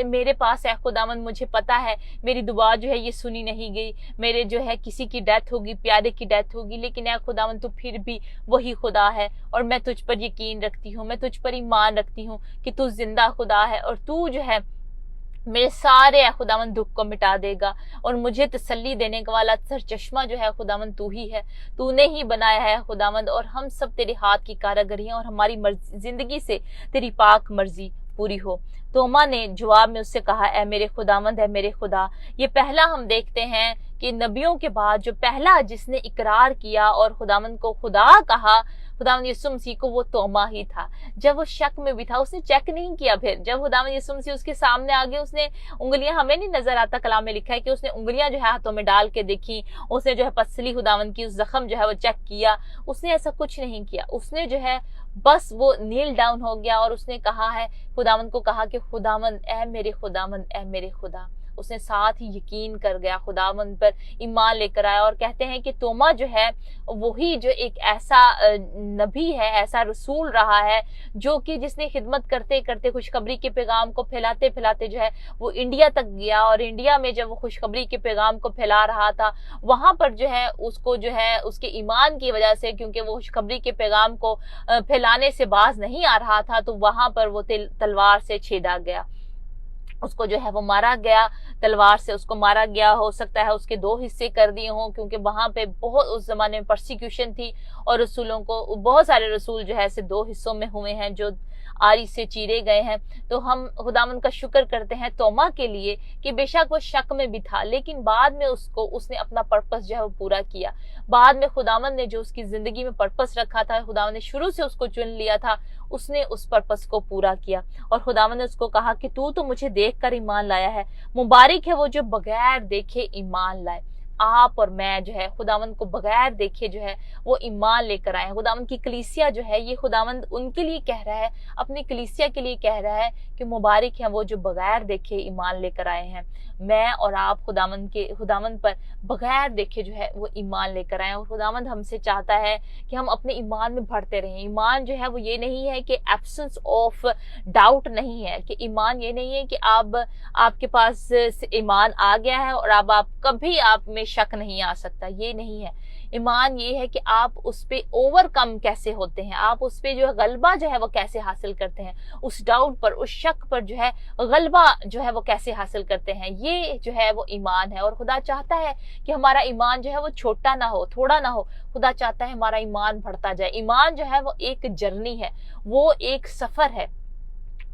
मेरे पास है, खुदावंद मुझे पता है मेरी दुआ जो है ये सुनी नहीं गई, मेरे जो है किसी की डेथ होगी, प्यारे की डेथ होगी, लेकिन ऐ खुदावंद तू फिर भी वही खुदा है और मैं तुझ पर यकीन रखती हूँ, मैं तुझ पर ईमान रखती हूँ कि तू जिंदा खुदा है और तू जो है मेरे सारे खुदावंद दुख को मिटा देगा और मुझे तसल्ली देने का वाला सरचश्मा जो है खुदावंद तू ही है, तूने ही बनाया है खुदावंद, और हम सब तेरे हाथ की कारागरी हैं और हमारी जिंदगी से तेरी पाक मर्जी पूरी हो। तोमा ने जवाब में उससे कहा ऐ मेरे खुदावंद, है मेरे खुदा। ये पहला हम देखते हैं कि नबियों के बाद जो पहला जिसने इकरार किया और खुदावंद को खुदा कहा खुदावंद यीशु मसीह को वो तोमा ही था। जब वो शक में भी था, उसने चेक नहीं किया। फिर जब खुदावंद यीशु मसीह उसके सामने आ गए, उसने उंगलियां, हमें नहीं नजर आता, कलाम में लिखा है कि उसने उंगलियां जो है हाथों में डाल के देखी, उसने जो है पसली खुदावंद की उस जख्म जो है वो चेक किया। उसने ऐसा कुछ नहीं किया, उसने जो है बस वो नील डाउन हो गया और उसने कहा है, खुदावंद को कहा कि खुदावंद, ऐ मेरे खुदावंद, ऐ मेरे खुदा। उसने साथ ही यकीन कर गया, खुदावंद पर ईमान लेकर आया। और कहते हैं कि तोमा जो है वही जो एक ऐसा नबी है, ऐसा रसूल रहा है, जो कि जिसने खिदमत करते करते खुशखबरी के पैगाम को फैलाते फैलाते जो है वो इंडिया तक गया। और इंडिया में जब वो खुशखबरी के पैगाम को फैला रहा था, वहां पर जो है उसको जो है उसके ईमान की वजह से, क्योंकि वो खुशखबरी के पैगाम को फैलाने से बाज नहीं आ रहा था, तो वहां पर वो तलवार से छेदा गया, उसको जो है वो मारा गया, तलवार से उसको मारा गया। हो सकता है उसके दो हिस्से कर दिए हों, क्योंकि वहां पे बहुत उस जमाने में परसिक्यूशन थी और रसूलों को, बहुत सारे रसूल जो है ऐसे दो हिस्सों में हुए हैं जो आरी से चीरे गए हैं। तो हम खुदावंद का शुक्र करते हैं तोमा के लिए कि बेशक वो शक में भी था, लेकिन बाद में उसने अपना पर्पस जो है वो पूरा किया। बाद में खुदावंद ने जो उसकी जिंदगी में पर्पस रखा था, खुदावंद ने शुरू से उसको चुन लिया था, उसने उस पर्पस को पूरा किया। और खुदावंद ने उसको कहा कि तू तो मुझे देखकर ईमान लाया है, मुबारक है वो जो बगैर देखे ईमान लाए। आप और मैं जो है खुदावंद को बगैर देखे जो है वो ईमान लेकर आए हैं। खुदावंद की कलीसिया जो है, ये खुदावंद उनके लिए कह रहा है, अपनी कलीसिया के लिए कह रहा है कि मुबारक है वो जो बगैर देखे ईमान लेकर आए हैं। मैं और आप खुदावंद पर बगैर देखे जो है वो ईमान लेकर आए। और खुदावंद हमसे चाहता है कि हम अपने ईमान में बढ़ते रहें। ईमान जो है वो ये नहीं है कि एब्सेंस ऑफ डाउट नहीं है, कि ईमान ये नहीं है कि आपके पास ईमान आ गया है और अब आप कभी आप में शक नहीं आ सकता, ये नहीं है। ईमान ये है कि आप उस पे ओवरकम कैसे होते हैं, आप उस पे जो है गलबा जो है वो कैसे हासिल करते हैं, उस डाउट पर, उस शक पर जो है गलबा जो है वो कैसे हासिल करते हैं, ये जो है वो ईमान है। और खुदा चाहता है कि हमारा ईमान जो है वो छोटा ना हो, थोड़ा ना हो। खुदा चाहता है हमारा ईमान बढ़ता जाए। ईमान जो है वो एक जर्नी है, वो एक सफर है,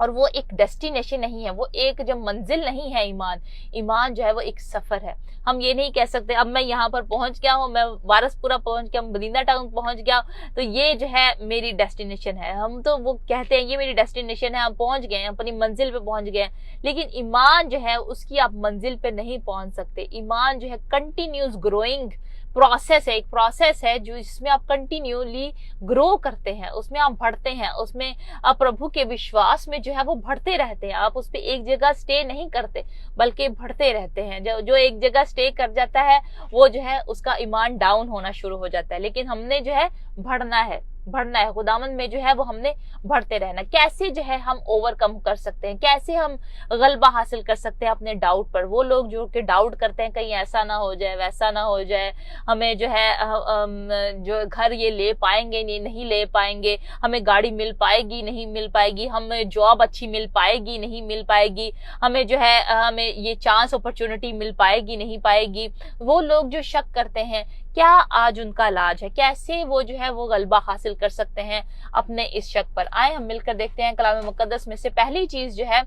और वो एक डेस्टिनेशन नहीं है, वो एक जो मंजिल नहीं है। ईमान जो है वो एक सफर है। हम ये नहीं कह सकते अब मैं यहाँ पर पहुंच गया हूँ, मैं वारसपुरा पहुंच गया, मदीना टाउन पहुंच गया, तो ये जो है मेरी डेस्टिनेशन है। हम तो वो कहते हैं ये मेरी डेस्टिनेशन है, हम पहुंच गए, अपनी मंजिल पे पहुंच गए। लेकिन ईमान जो है उसकी आप मंजिल पे नहीं पहुंच सकते। ईमान जो है कंटिन्यूस ग्रोइंग प्रोसेस है, एक प्रोसेस है जो इसमें आप कंटिन्यूली ग्रो करते हैं, उसमें आप बढ़ते हैं, उसमें आप प्रभु के विश्वास में जो है वो बढ़ते रहते हैं। आप उस पर एक जगह स्टे नहीं करते, बल्कि बढ़ते रहते हैं। जो एक जगह स्टे कर जाता है वो जो है उसका ईमान डाउन होना शुरू हो जाता है। लेकिन हमने जो है बढ़ना है खुदावंद में जो है वो हमने बढ़ते रहना। कैसे जो है हम ओवरकम कर सकते हैं, कैसे हम गलबा हासिल कर सकते हैं अपने डाउट पर। वो लोग जो कि डाउट करते हैं कहीं ऐसा ना हो जाए, वैसा ना हो जाए, हमें जो है जो घर ये ले पाएंगे नहीं ले पाएंगे, हमें गाड़ी मिल पाएगी नहीं मिल पाएगी, हमें जॉब अच्छी मिल पाएगी नहीं मिल पाएगी, हमें जो है हमें ये चांस अपॉर्चुनिटी मिल पाएगी नहीं पाएगी। वो लोग जो शक करते हैं, क्या आज उनका इलाज है, कैसे वो जो है वो गलबा हासिल कर सकते हैं अपने इस शक पर। आए हम मिलकर देखते हैं कलाम मुकद्दस में से पहली चीज जो है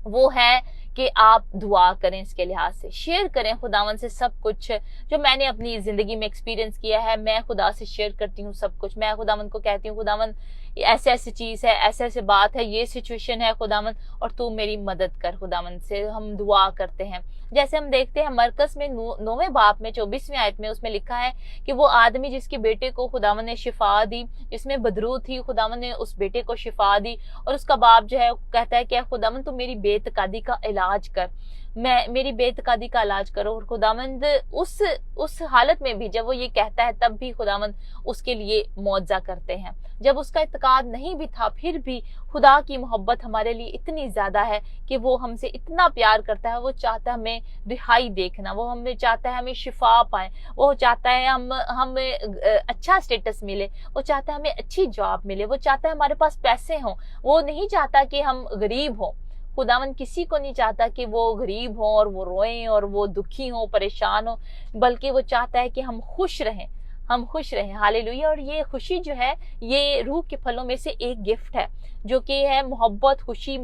वो है कि आप दुआ करें, इसके लिहाज से शेयर करें खुदावन से सब कुछ जो मैंने अपनी जिंदगी में एक्सपीरियंस किया है। मैं खुदा से शेयर करती हूँ सब कुछ, मैं खुदावन को कहती हूँ खुदावन ऐसे ऐसी चीज है, ऐसे ऐसे बात है, ये सिचुएशन है खुदावन, और तू मेरी मदद कर। खुदावन से हम दुआ करते हैं। जैसे हम देखते हैं मरकस में 9वें बाब में 24वीं आयत में उसमें लिखा है कि वो आदमी जिसके बेटे को खुदावन ने शिफा दी, जिसमें बदरू थी, खुदावन ने उस बेटे को शिफा दी, और उसका बाप जो है कहता है कि खुदावन तू मेरी बेतकादी का इलाज कर, मेरी बेतकादी का इलाज करो। और खुदावंद उस हालत में भी जब वो ये कहता है तब भी खुदावंद उसके लिए मुआवजा करते हैं। जब उसका इत्काद नहीं भी था फिर भी खुदा की मोहब्बत हमारे लिए इतनी ज्यादा है कि वो हमसे इतना प्यार करता है। वो चाहता है हमें रिहाई देखना, वो हमें चाहता है हमें शिफा पाए, वो चाहता है हमें अच्छा स्टेटस मिले, वो चाहता है हमें अच्छी जॉब मिले, वो चाहता है हमारे पास पैसे हों, वो नहीं चाहता कि हम गरीब हों। खुदावन किसी को नहीं चाहता कि वो गरीब हो और वो रोएं और वो दुखी हो, परेशान हो, बल्कि वो चाहता है कि हम खुश रहें, हम खुश रहें। हालेलुया। और ये खुशी जो है ये रूह के फलों में से एक गिफ्ट है, जो कि है मोहब्बत, खुशी,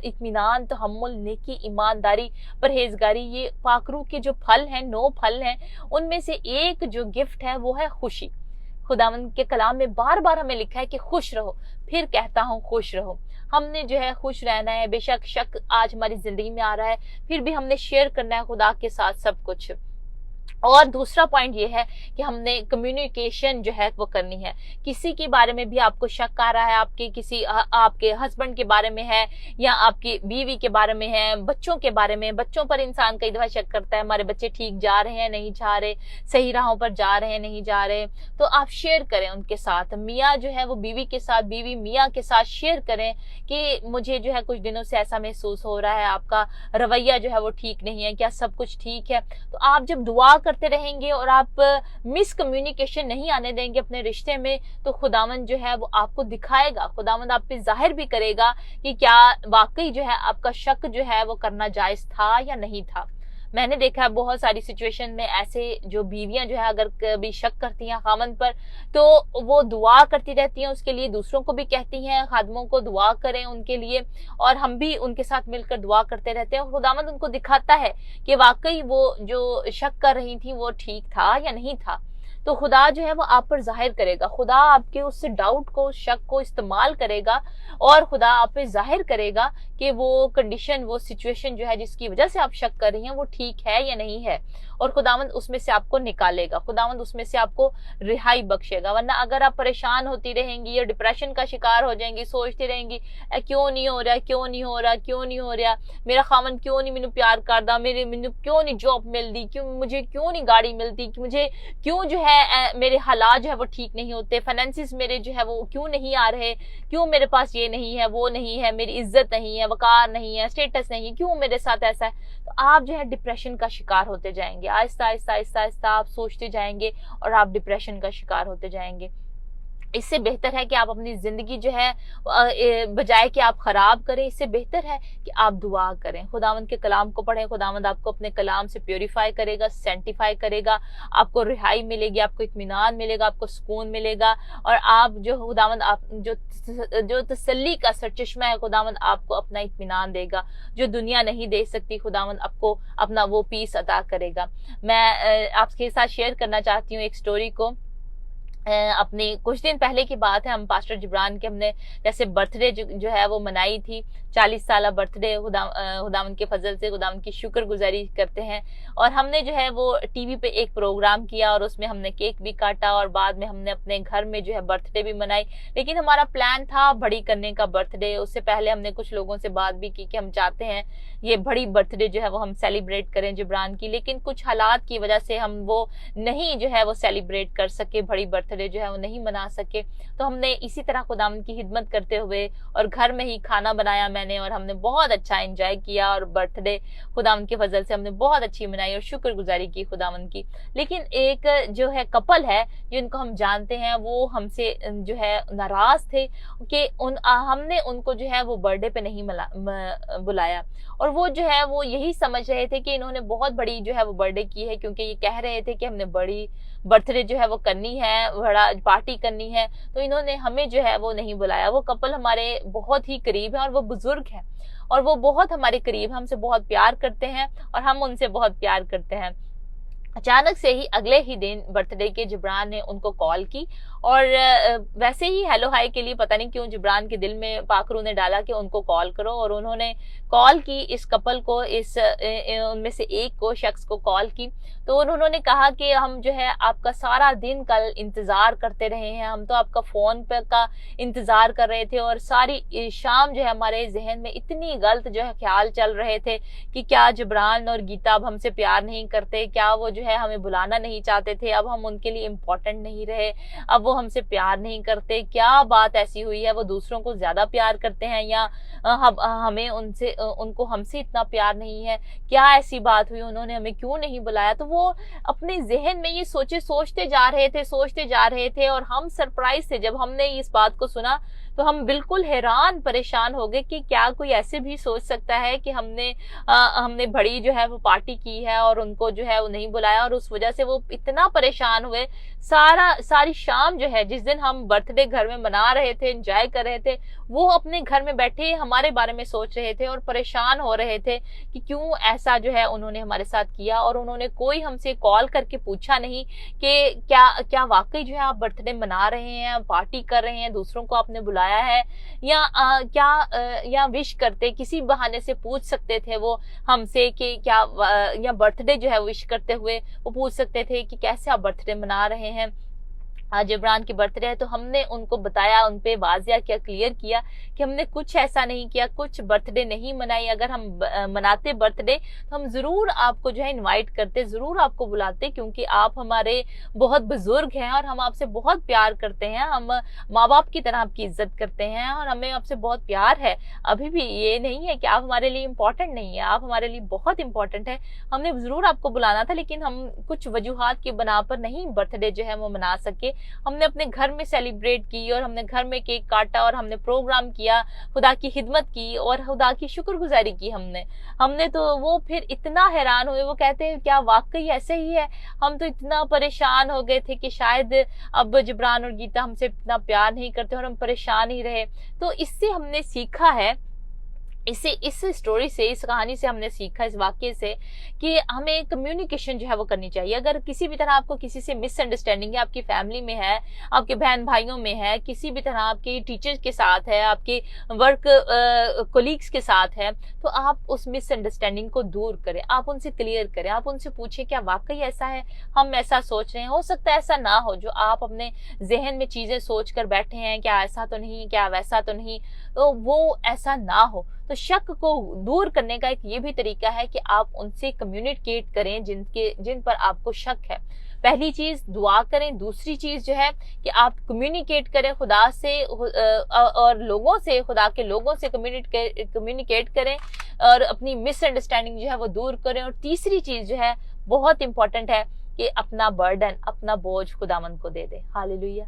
इत्मीनान, तहम्मुल, नेकी, ईमानदारी, परहेजगारी। ये पाक रूह के जो फल हैं, 9 फल हैं, उनमें से एक जो गिफ्ट है वो है खुशी। खुदावंद के कलाम में बार बार हमें लिखा है कि खुश रहो, फिर कहता हूँ खुश रहो। हमने जो है खुश रहना है। बेशक शक आज हमारी जिंदगी में आ रहा है, फिर भी हमने शेयर करना है खुदा के साथ सब कुछ। और दूसरा पॉइंट ये है कि हमने कम्युनिकेशन जो है वो करनी है। किसी के बारे में भी आपको शक आ रहा है, आपके हस्बैंड के बारे में है, या आपकी बीवी के बारे में है, बच्चों के बारे में। बच्चों पर इंसान कई दफा शक करता है, हमारे बच्चे ठीक जा रहे हैं नहीं जा रहे, सही राहों पर जा रहे हैं नहीं जा रहे, तो आप शेयर करें उनके साथ। मियाँ जो है वो बीवी के साथ, बीवी मियाँ के साथ शेयर करें कि मुझे जो है कुछ दिनों से ऐसा महसूस हो रहा है, आपका रवैया जो है वो ठीक नहीं है, क्या सब कुछ ठीक है? तो आप जब दुआ करते रहेंगे और आप मिसकम्युनिकेशन नहीं आने देंगे अपने रिश्ते में, तो खुदावंद जो है वो आपको दिखाएगा, खुदावंद आप पे जाहिर भी करेगा कि क्या वाकई जो है आपका शक जो है वो करना जायज था या नहीं था। मैंने देखा है बहुत सारी सिचुएशन में ऐसे जो बीवियां जो है अगर कभी शक करती हैं खामन पर, तो वो दुआ करती रहती हैं उसके लिए, दूसरों को भी कहती हैं खादमों को दुआ करें उनके लिए, और हम भी उनके साथ मिलकर दुआ करते रहते हैं। खुदावंद उनको दिखाता है कि वाकई वो जो शक कर रही थी वो ठीक था या नहीं था। तो खुदा जो है वो आप पर जाहिर करेगा, खुदा आपके उस डाउट को, उस शक को इस्तेमाल करेगा, और खुदा आप पे जाहिर करेगा कि वो कंडीशन, वो सिचुएशन जो है जिसकी वजह से आप शक कर रही हैं वो ठीक है या नहीं है, और खुदावंद उसमें से आपको निकालेगा, खुदावंद उसमें से आपको रिहाई बख्शेगा। वरना अगर आप परेशान होती रहेंगी या डिप्रेशन का शिकार हो जाएंगी, सोचती रहेंगी क्यों नहीं हो रहा, क्यों नहीं हो रहा, क्यों नहीं हो रहा, मेरा खामन क्यों नहीं मैनू प्यार करदा, मैनू क्यों नहीं जॉब मिलती, मुझे क्यों नहीं गाड़ी मिलती, मुझे क्यों जो है मेरे हालात जो है वो ठीक नहीं होते, फाइनेंसिस मेरे जो है वो क्यों नहीं आ रहे, क्यों मेरे पास ये नहीं है, वो नहीं है, मेरी इज्जत नहीं है, वकार नहीं है, स्टेटस नहीं है, क्यों मेरे साथ ऐसा है। तो आप जो है डिप्रेशन का शिकार होते जाएंगे, आहिस्ता आहिस्ता आहिस्ता आहिस्ता आप सोचते जाएंगे और आप डिप्रेशन का शिकार होते जाएंगे। इससे बेहतर है कि आप अपनी जिंदगी जो है बजाय कि आप खराब करें, इससे बेहतर है कि आप दुआ करें, खुदावंद के कलाम को पढ़ें। खुदावंद आपको अपने कलाम से प्योरीफाई करेगा, सेंटिफाई करेगा, आपको रिहाई मिलेगी, आपको इत्मीनान मिलेगा, आपको सुकून मिलेगा, और आप जो खुदावंद आप जो तसल्ली का सरचश्मा है, खुदावंद आपको अपना इत्मीनान देगा जो दुनिया नहीं दे सकती। खुदावंद आपको अपना वो पीस अता करेगा। मैं आपके साथ शेयर करना चाहती हूँ एक स्टोरी को। अपनी कुछ दिन पहले की बात है, हम पास्टर जिब्रान के हमने जैसे बर्थडे जो है वो मनाई थी, 40 साल बर्थडे। खुदावंद के फजल से खुदावंद की शुक्रगुजारी करते हैं, और हमने जो है वो टीवी पे एक प्रोग्राम किया और उसमें हमने केक भी काटा, और बाद में हमने अपने घर में जो है बर्थडे भी मनाई। लेकिन हमारा प्लान था बड़ी करने का बर्थडे। उससे पहले हमने कुछ लोगों से बात भी की कि हम चाहते हैं ये बड़ी बर्थडे जो है वो हम सेलिब्रेट करें जिब्रान की, लेकिन कुछ हालात की वजह से हम वो नहीं जो है वो सेलिब्रेट कर सके, बड़ी बर्थडे जो है वो नहीं मना सके। तो हमने इसी तरह खुदावंद की खिदमत करते हुए और घर में ही खाना बनाया मैंने, और हमने बहुत अच्छा एंजॉय किया, और बर्थडे खुदावंद के फजल से हमने बहुत अच्छी मनाई और शुक्रगुजारी की खुदावंद की। लेकिन एक जो है कपल है जिनको हम जानते हैं, वो हमसे जो है नाराज थे कि हमने उनको जो है वो बर्थडे पे नहीं बुलाया, और वो जो है वो यही समझ रहे थे कि इन्होंने बहुत बड़ी जो है वो बर्थडे की है, क्योंकि ये कह रहे थे कि हमने बड़ी बर्थडे जो है वो करनी है, बड़ा पार्टी करनी है, तो इन्होंने हमें जो है वो नहीं बुलाया। वो कपल हमारे बहुत ही करीब है और वो बुजुर्ग है, और वो बहुत हमारे करीब, हमसे बहुत प्यार करते हैं और हम उनसे बहुत प्यार करते हैं। अचानक से ही अगले ही दिन बर्थडे के जिब्रान ने उनको कॉल की, और वैसे ही हेलो हाय के लिए पता नहीं क्यों जिब्रान के दिल में पाकरू ने डाला कि उनको कॉल करो, और उन्होंने कॉल की इस कपल को, उनमें से एक को, शख्स को कॉल की। तो उन्होंने कहा कि हम जो है आपका सारा दिन कल इंतजार करते रहे हैं, हम तो आपका फोन पे का इंतजार कर रहे थे, और सारी शाम जो है हमारे जहन में इतनी गलत जो है ख्याल चल रहे थे कि क्या जिब्रान और गीता अब हमसे प्यार नहीं करते, क्या वो जो है हमें बुलाना नहीं चाहते थे, अब हम उनके लिए इम्पोर्टेंट नहीं रहे, अब वो हमसे प्यार नहीं करते, क्या बात ऐसी हुई है, वो दूसरों को ज्यादा प्यार करते हैं, या हमें उनको हमसे इतना प्यार नहीं है, क्या ऐसी बात हुई, उन्होंने हमें क्यों नहीं बुलाया। तो वो अपने जहन में ये सोचते जा रहे थे, और हम सरप्राइज थे जब हमने इस बात को सुना, तो हम बिल्कुल हैरान परेशान हो गए कि क्या कोई ऐसे भी सोच सकता है कि हमने बड़ी जो है वो पार्टी की है और उनको जो है वो नहीं बुलाया, और उस वजह से वो इतना परेशान हुए। सारी शाम जो है, जिस दिन हम बर्थडे घर में मना रहे थे, एंजॉय कर रहे थे, वो अपने घर में बैठे हमारे बारे में सोच रहे थे और परेशान हो रहे थे कि क्यों ऐसा जो है उन्होंने हमारे साथ किया। और उन्होंने कोई हमसे कॉल करके पूछा नहीं कि क्या क्या वाकई जो है आप बर्थडे मना रहे हैं, पार्टी कर रहे हैं, दूसरों को आपने बुलाया है, या या विश करते, किसी बहाने से पूछ सकते थे वो हमसे कि क्या, या बर्थडे जो है विश करते हुए वो पूछ सकते थे कि कैसे आप बर्थडे मना रहे हैं। आज इमरान की बर्थडे है, तो हमने उनको बताया, उनपे वाजिया किया, क्लियर किया कि हमने कुछ ऐसा नहीं किया, कुछ बर्थडे नहीं मनाई। अगर हम मनाते बर्थडे तो हम जरूर आपको जो है इनवाइट करते, जरूर आपको बुलाते, क्योंकि आप हमारे बहुत बुजुर्ग हैं और हम आपसे बहुत प्यार करते हैं। हम माँ बाप की तरह आपकी इज्जत करते हैं और हमें आपसे बहुत प्यार है। अभी भी ये नहीं है कि आप हमारे लिए इम्पोर्टेंट नहीं है, आप हमारे लिए बहुत इंपॉर्टेंट है। हमने जरूर आपको बुलाना था, लेकिन हम कुछ वजूहात की बना पर नहीं बर्थडे जो है वो मना सके। हमने अपने घर में सेलिब्रेट की और हमने घर में केक काटा और हमने प्रोग्राम किया, खुदा की खिदमत की और खुदा की शुक्रगुजारी की हमने तो वो फिर इतना हैरान हुए। वो कहते हैं क्या वाकई ऐसे ही है? हम तो इतना परेशान हो गए थे कि शायद अब जिब्रान और गीता हमसे इतना प्यार नहीं करते और हम परेशान ही रहे। तो इससे हमने सीखा है, इस स्टोरी से, इस कहानी से हमने सीखा, इस वाक्य से, कि हमें कम्युनिकेशन जो है वो करनी चाहिए। अगर किसी भी तरह आपको किसी से मिसअंडरस्टैंडिंग है, आपकी फैमिली में है, आपके बहन भाइयों में है, किसी भी तरह आपके टीचर्स के साथ है, आपके वर्क कोलीग्स के साथ है, तो आप उस मिसअंडरस्टैंडिंग को दूर करें, आप उनसे क्लियर करें, आप उनसे पूछें क्या वाकई ऐसा है, हम ऐसा सोच रहे हैं, हो सकता है ऐसा ना हो जो आप अपने जहन में चीजें सोच कर बैठे हैं, क्या ऐसा तो नहीं, क्या वैसा तो नहीं, तो वो ऐसा ना हो। तो शक को दूर करने का एक ये भी तरीका है कि आप उनसे कम्युनिकेट करें जिन पर आपको शक है। पहली चीज दुआ करें, दूसरी चीज जो है कि आप कम्युनिकेट करें खुदा से और लोगों से, खुदा के लोगों से कम्युनिकेट करें और अपनी मिसअंडरस्टैंडिंग जो है वो दूर करें। और तीसरी चीज जो है बहुत इंपॉर्टेंट है कि अपना बर्डन, अपना बोझ खुदावंद को दे दे। हालेलुया।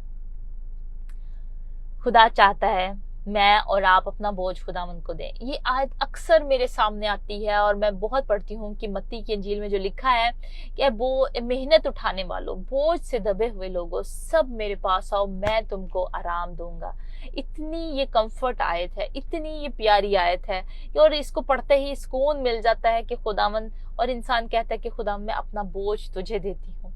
खुदा चाहता है मैं और आप अपना बोझ खुदावंद को दें। ये आयत अक्सर मेरे सामने आती है और मैं बहुत पढ़ती हूँ कि मत्ती की इंजील में जो लिखा है कि वो मेहनत उठाने वालों, बोझ से दबे हुए लोगों, सब मेरे पास आओ, मैं तुमको आराम दूंगा। इतनी ये कंफर्ट आयत है, इतनी ये प्यारी आयत है, और इसको पढ़ते ही सुकून मिल जाता है कि खुदावंद, और इंसान कहता है कि खुदावंद मैं अपना बोझ तुझे देती हूँ,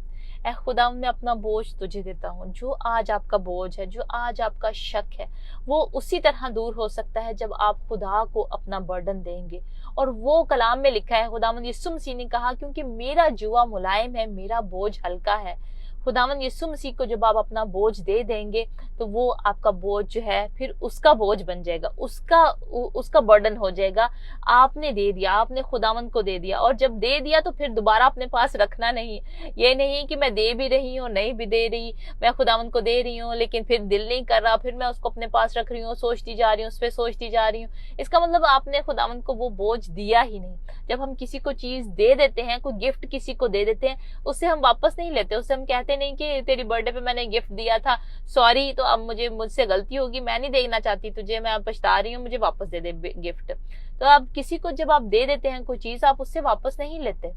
ऐ खुदा मैं अपना बोझ तुझे देता हूँ। जो आज आपका बोझ है, जो आज आपका शक है, वो उसी तरह दूर हो सकता है जब आप खुदा को अपना बर्डन देंगे। और वो कलाम में लिखा है, खुदावंद यीशु मसीह ने कहा क्योंकि मेरा जुआ मुलायम है, मेरा बोझ हल्का है। खुदावंद यीशु मसीह को जब आप अपना बोझ दे देंगे तो वो आपका बोझ जो है फिर उसका बोझ बन जाएगा, उसका बर्डन हो जाएगा। आपने दे दिया, आपने खुदावंद को दे दिया, और जब दे दिया तो फिर दोबारा अपने पास रखना नहीं। ये नहीं कि मैं दे भी रही हूँ, नहीं भी दे रही, मैं खुदावंद को दे रही हूँ लेकिन फिर दिल नहीं कर रहा, फिर मैं उसको अपने पास रख रही हूँ, सोचती जा रही हूँ, उस पर सोचती जा रही हूँ। इसका मतलब आपने खुदावंद को वो बोझ दिया ही नहीं। जब हम किसी को चीज दे देते हैं, कोई गिफ्ट किसी को दे देते हैं, उससे हम वापस नहीं लेते, उससे हम कहते नहीं कि तेरी बर्थडे पे मैंने गिफ्ट दिया था, सॉरी, तो अब मुझसे गलती होगी, मैं नहीं देना चाहती तुझे, मैं पछता रही हूँ, मुझे वापस दे दे गिफ्ट। तो अब किसी को जब आप दे देते हैं कोई चीज, आप उससे वापस नहीं लेते।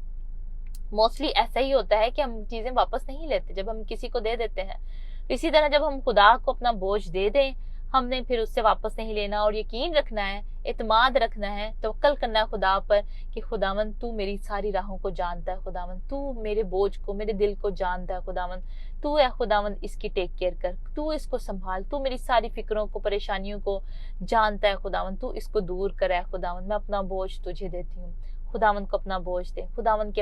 मोस्टली ऐसा ही होता है कि हम चीजें वापस नहीं लेते जब हम किसी को दे देते हैं। इसी तरह जब हम खुदा को अपना बोझ दे दें, हमने फिर उससे वापस नहीं लेना, और यकीन रखना है, इत्माद रखना है, तवक्कल करना है खुदा पर कि खुदावंद तू मेरी सारी राहों को जानता है, खुदावंद तू मेरे बोझ को, मेरे दिल को जानता है, खुदावंद तू है, खुदावंद इसकी टेक केयर कर, तू इसको संभाल, तू मेरी सारी फिक्रों को, परेशानियों को जानता है, खुदावंद तू इसको दूर कर है, खुदावंद मैं अपना बोझ तुझे देती हूँ। खुदावंद को अपना बोझ दे, खुदावंद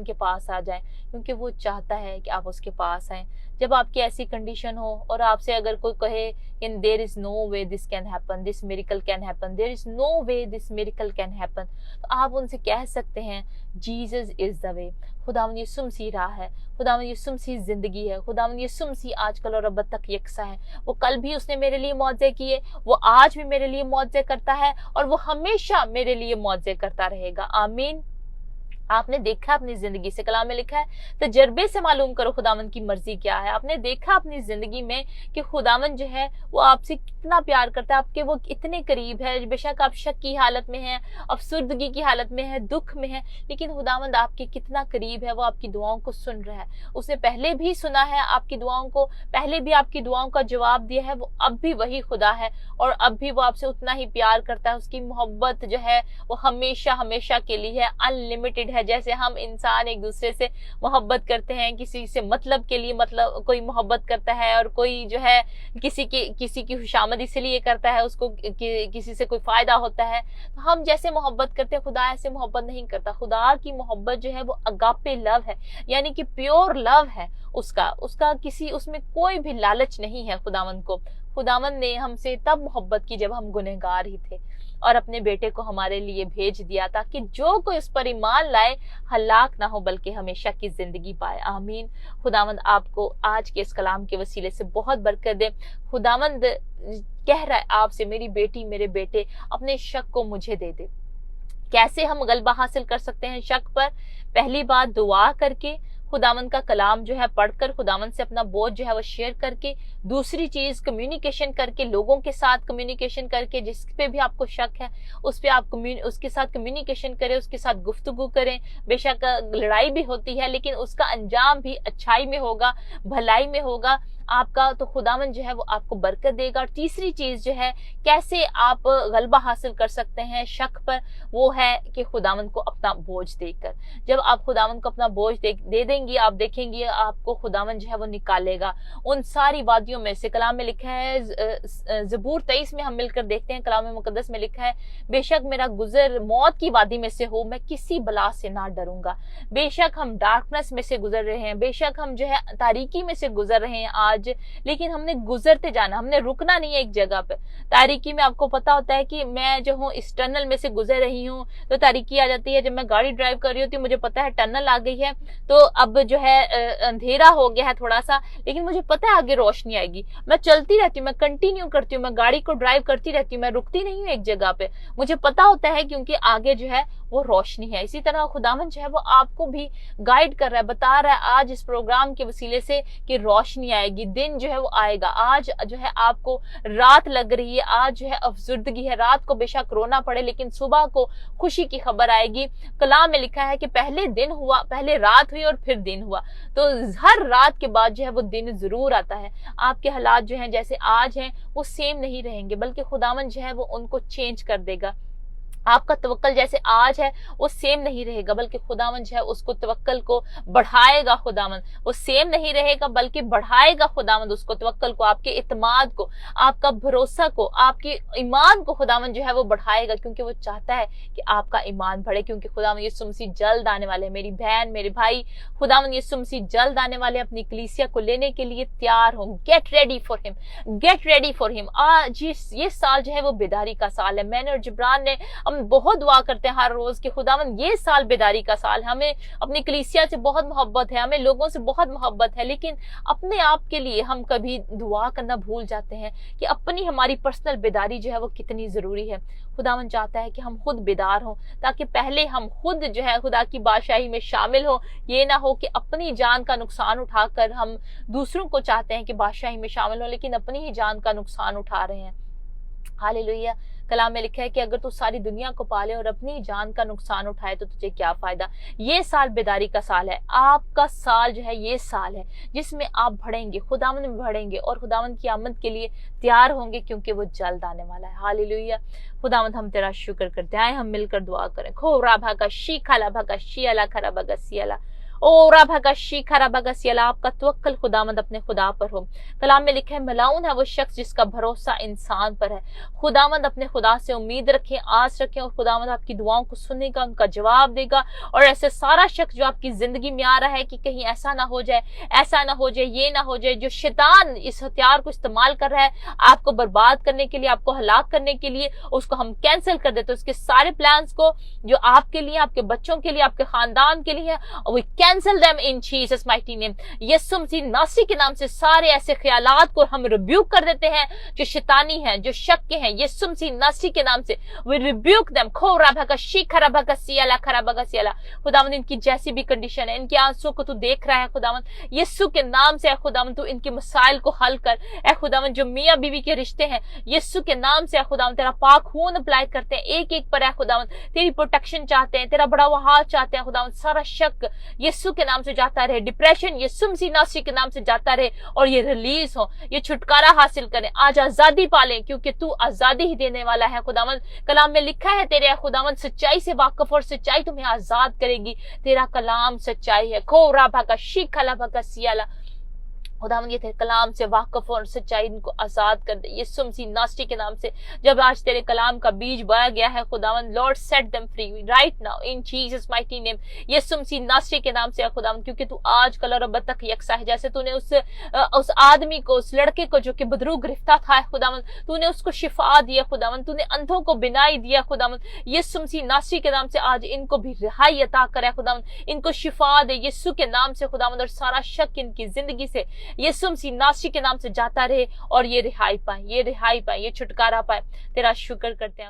के पास आ जाए, क्योंकि वो चाहता है कि आप उसके पास आए। जब आपकी ऐसी कंडीशन हो और आपसे अगर कोई कहे कि there is no way this can happen, this miracle can happen, there is no way this miracle can happen, तो आप उनसे कह सकते हैं जीसस इज द वे। खुदावंद यीशु मसीह राह है, खुदावंद यीशु मसीह जिंदगी है, खुदावंद यीशु मसीह आजकल और अब तक यकसा है। वो कल भी उसने मेरे लिए मौजे किए, वो आज भी मेरे लिए मौजे करता है, और वो हमेशा मेरे लिए मौजे करता रहेगा। आमीन। आपने देखा अपनी जिंदगी से, कलाम में लिखा है तजर्बे से मालूम करो खुदावन की मर्जी क्या है। आपने देखा अपनी जिंदगी में कि खुदावन जो है वो आपसे कितना प्यार करता है, आपके वो इतने करीब है। बेशक आप शक की हालत में हैं, अफसुर्दगी की हालत में है, दुख में है, लेकिन खुदावंद आपके कितना करीब है। वो आपकी दुआओं को सुन रहा है, उसने पहले भी सुना है आपकी दुआओं को, पहले भी आपकी दुआओं का जवाब दिया है। वो अब भी वही खुदा है और अब भी वो आपसे उतना ही प्यार करता है। उसकी मोहब्बत जो है वो हमेशा हमेशा के लिए है, अनलिमिटेड है। जैसे हम इंसान एक दूसरे से मोहब्बत करते हैं, किसी से मतलब के लिए, मतलब कोई मोहब्बत करता है और कोई जो है किसी की खुशामद इसलिए करता है, उसको किसी से कोई फायदा होता है, तो हम जैसे मोहब्बत करते हैं खुदा ऐसे मोहब्बत नहीं करता। खुदा की मोहब्बत जो है वो अगापे लव है, यानी कि प्योर लव है। उसका किसी उसमें कोई भी लालच नहीं है। खुदावन ने हमसे तब मोहब्बत की जब हम गुनहगार ही थे और अपने बेटे को हमारे लिए भेज दिया ताकि जो कोई उस पर ईमान लाए हलाक ना हो बल्कि हमेशा की जिंदगी पाए। आमीन। खुदावंद आपको आज के इस कलाम के वसीले से बहुत बरकत दे। खुदावंद कह रहा है आपसे, मेरी बेटी मेरे बेटे अपने शक को मुझे दे दे। कैसे हम गलबा हासिल कर सकते हैं शक पर? पहली बात दुआ करके, खुदावंद का कलाम जो है पढ़कर, खुदावंद से अपना बोझ जो है वो शेयर करके। दूसरी चीज कम्युनिकेशन करके, लोगों के साथ कम्युनिकेशन करके, जिस पे भी आपको शक है उस पे आप उसके साथ कम्युनिकेशन करें, उसके साथ गुफ्तगू करें। बेशक लड़ाई भी होती है लेकिन उसका अंजाम भी अच्छाई में होगा, भलाई में होगा आपका, तो खुदावंद जो है वो आपको बरकत देगा। और तीसरी चीज जो है कैसे आप गलबा हासिल कर सकते हैं शक पर, वो है कि खुदावंद को अपना बोझ देकर। जब आप खुदावंद को अपना बोझ दे देंगी, आप देखेंगे आपको खुदावंद जो है वो निकालेगा उन सारी वादियों में से। कलाम में लिखा है, ज़बूर 23 में हम मिलकर देखते हैं, कलाम मुकद्दस में लिखा है, बेशक मेरा गुजर मौत की वादी में से हो, मैं किसी बला से ना डरूंगा। बेशक हम डार्कनेस में से गुजर रहे हैं, बेशक हम जो है तारीकी में से गुजर रहे हैं आज, लेकिन हमने गुजरते जाना, हमने रुकना नहीं है एक जगह पे। तारीकी में आपको पता होता है कि मैं जो हूँ इस टनल में से गुजर रही हूँ तो तारीकी आ जाती है। जब मैं गाड़ी ड्राइव कर रही होती हूँ मुझे पता है टनल आ गई है, तो अब जो है अंधेरा हो गया है थोड़ा सा, लेकिन मुझे पता है आगे रोशनी आएगी। मैं चलती रहती हूँ, मैं कंटिन्यू करती हूँ, मैं गाड़ी को ड्राइव करती रहती हूँ, मैं रुकती नहीं हूँ एक जगह पे। मुझे पता होता है क्योंकि आगे जो है वो रोशनी है। इसी तरह खुदावंद जो है वो आपको भी गाइड कर रहा है, बता रहा है आज इस प्रोग्राम के वसीले से कि रोशनी आएगी, दिन जो है वो आएगा। आज जो है आपको रात लग रही है, आज जो है अफसुर्दगी है, रात को बेशक रोना पड़े लेकिन सुबह को खुशी की खबर आएगी। कलाम में लिखा है कि पहले दिन हुआ, पहले रात हुई और फिर दिन हुआ, तो हर रात के बाद जो है वो दिन जरूर आता है। आपके हालात जो हैं जैसे आज हैं वो सेम नहीं रहेंगे, बल्कि खुदावंद जो है वो उनको चेंज कर देगा। आपका तवक्कल जैसे आज है वो सेम नहीं रहेगा, बल्कि खुदावंद जो है उसको तवक्कल को बढ़ाएगा। खुदावंद वो सेम नहीं रहेगा बल्कि बढ़ाएगा खुदावंद उसको, तवक्कल को, आपके इत्मीनान को, आपका भरोसा को, आपके ईमान को खुदावंद जो है वो बढ़ाएगा, क्योंकि वो चाहता है कि आपका ईमान बढ़े। क्योंकि खुदावंद यीशु मसीह जल्द आने वाले, मेरी बहन मेरे भाई, खुदावंद यीशु मसीह जल्द आने वाले, अपनी कलीसिया को लेने के लिए तैयार हो। Get ready for him, get ready for him. आज ये साल जो है वो बेदारी का साल है। मैंने और जिब्रान ने बहुत दुआ करते हैं हर रोज कि खुदावंद ये साल बेदारी का साल है। हमें अपनी कलीसिया से बहुत मोहब्बत है, हमें लोगों से बहुत मोहब्बत है, लेकिन अपने आप के लिए हम कभी दुआ करना भूल जाते हैं कि अपनी हमारी पर्सनल बेदारी जो है वो कितनी जरूरी है। खुदावंद चाहता है कि हम खुद बेदार हों, ताकि पहले हम खुद जो है खुदा की बादशाही में शामिल हो। ये ना हो कि अपनी जान का नुकसान उठाकर हम दूसरों को चाहते हैं कि बादशाही में शामिल हो, लेकिन अपनी ही जान का नुकसान उठा रहे हैं। हालेलुया। कलाम में लिखा है कि अगर तू सारी दुनिया को पाले और अपनी जान का नुकसान उठाए तो तुझे क्या फायदा। ये साल बेदारी का साल है, आपका साल जो है ये साल है जिसमें आप बढ़ेंगे, खुदावंद में बढ़ेंगे और खुदावंद की आमद के लिए तैयार होंगे, क्योंकि वो जल्द आने वाला है। हालेलुया। खुदावंद हम तेरा शुक्र करते हैं, हम मिलकर दुआ करें। खो राभा का शी खाला भगा शियाला खरा भगा सियाला ओ राभा का शी खरा भगा सियाला। आपका तवक्कल खुदावंद अपने खुदा पर हो। कलाम में लिखा है, मलाउन है वो शख्स जिसका भरोसा इंसान पर है। खुदावंद अपने खुदा से उम्मीद रखें, आस रखें, और खुदावंद आपकी दुआओं को सुनेगा, उनका जवाब देगा। और ऐसे सारा शख्स जो आपकी जिंदगी में आ रहा है कि कहीं ऐसा ना हो जाए, ऐसा ना हो जाए, ये ना हो जाए, जो शैतान इस हथियार को इस्तेमाल कर रहा है आपको बर्बाद करने के लिए, आपको हलाक करने के लिए, उसको हम कैंसिल कर देते हैं। उसके सारे प्लान्स को जो आपके लिए, आपके बच्चों के लिए, आपके खानदान के लिए, वो cancel them in Jesus mighty name. यीशु मसीह नासरी के नाम से सारे ऐसे ख्यालात को हम रिब्यूक कर देते हैं जो शैतानी हैं, जो शक के हैं। यीशु मसीह नासरी के नाम से वी रिब्यूक देम। खुदावंद इनकी जैसी भी कंडीशन है, इनके आंसू को तू देख रहा है खुदावंद, यीशु के नाम से खुदावंद तू इनके मसाइल को हल कर। ए खुदावंद जो मियां बीवी के रिश्ते हैं, यीशु के नाम से खुदावंद तेरा पाक खून अप्लाई करते हैं एक एक पर। खुदावंद तेरी प्रोटेक्शन चाहते हैं, तेरा बड़ा हुआ हाथ चाहते हैं खुदावंद। सारा शक यीशु के नाम से जाता रहे, डिप्रेशन यीशु मसीह नासरी के नाम से जाता रहे और ये रिलीज हो, ये छुटकारा हासिल करें। आज आजादी पालें क्योंकि तू आजादी ही देने वाला है खुदावंद। कलाम में लिखा है तेरे खुदावंद सच्चाई से वाकिफ और सच्चाई तुम्हें आजाद करेगी। तेरा कलाम सच्चाई है। खो राभा का शीखा लाभा का सियाला खुदावंद ये तेरे कलाम से वाकिफ और सच्चाई इनको आजाद कर दे यीशु मसीह नासरी के नाम से। जब आज तेरे कलाम का बीज बोया गया है खुदावंद, Lord set them free right now in Jesus mighty name. यीशु मसीह नासरी के नाम से खुदावंद, क्योंकि तू आज कल और अब तक यकसा है। जैसे तूने उस आदमी को, उस लड़के को जो कि बदरू गिरफ्तार था खुदावंद, तूने उसको शिफा दिया खुदावंद, तूने अंधों को बिनाई दिया खुदावंद। यीशु मसीह नासरी के नाम से आज इनको भी रिहाई अता करे खुदावंद, इनको शिफा दे यीशु के नाम से खुदावंद। और सारा शक इनकी जिंदगी से यीशु मसीह नासरी के नाम से जाता रहे और ये रिहाई पाए, ये रिहाई पाए, ये छुटकारा पाए। तेरा शुक्र करते हैं।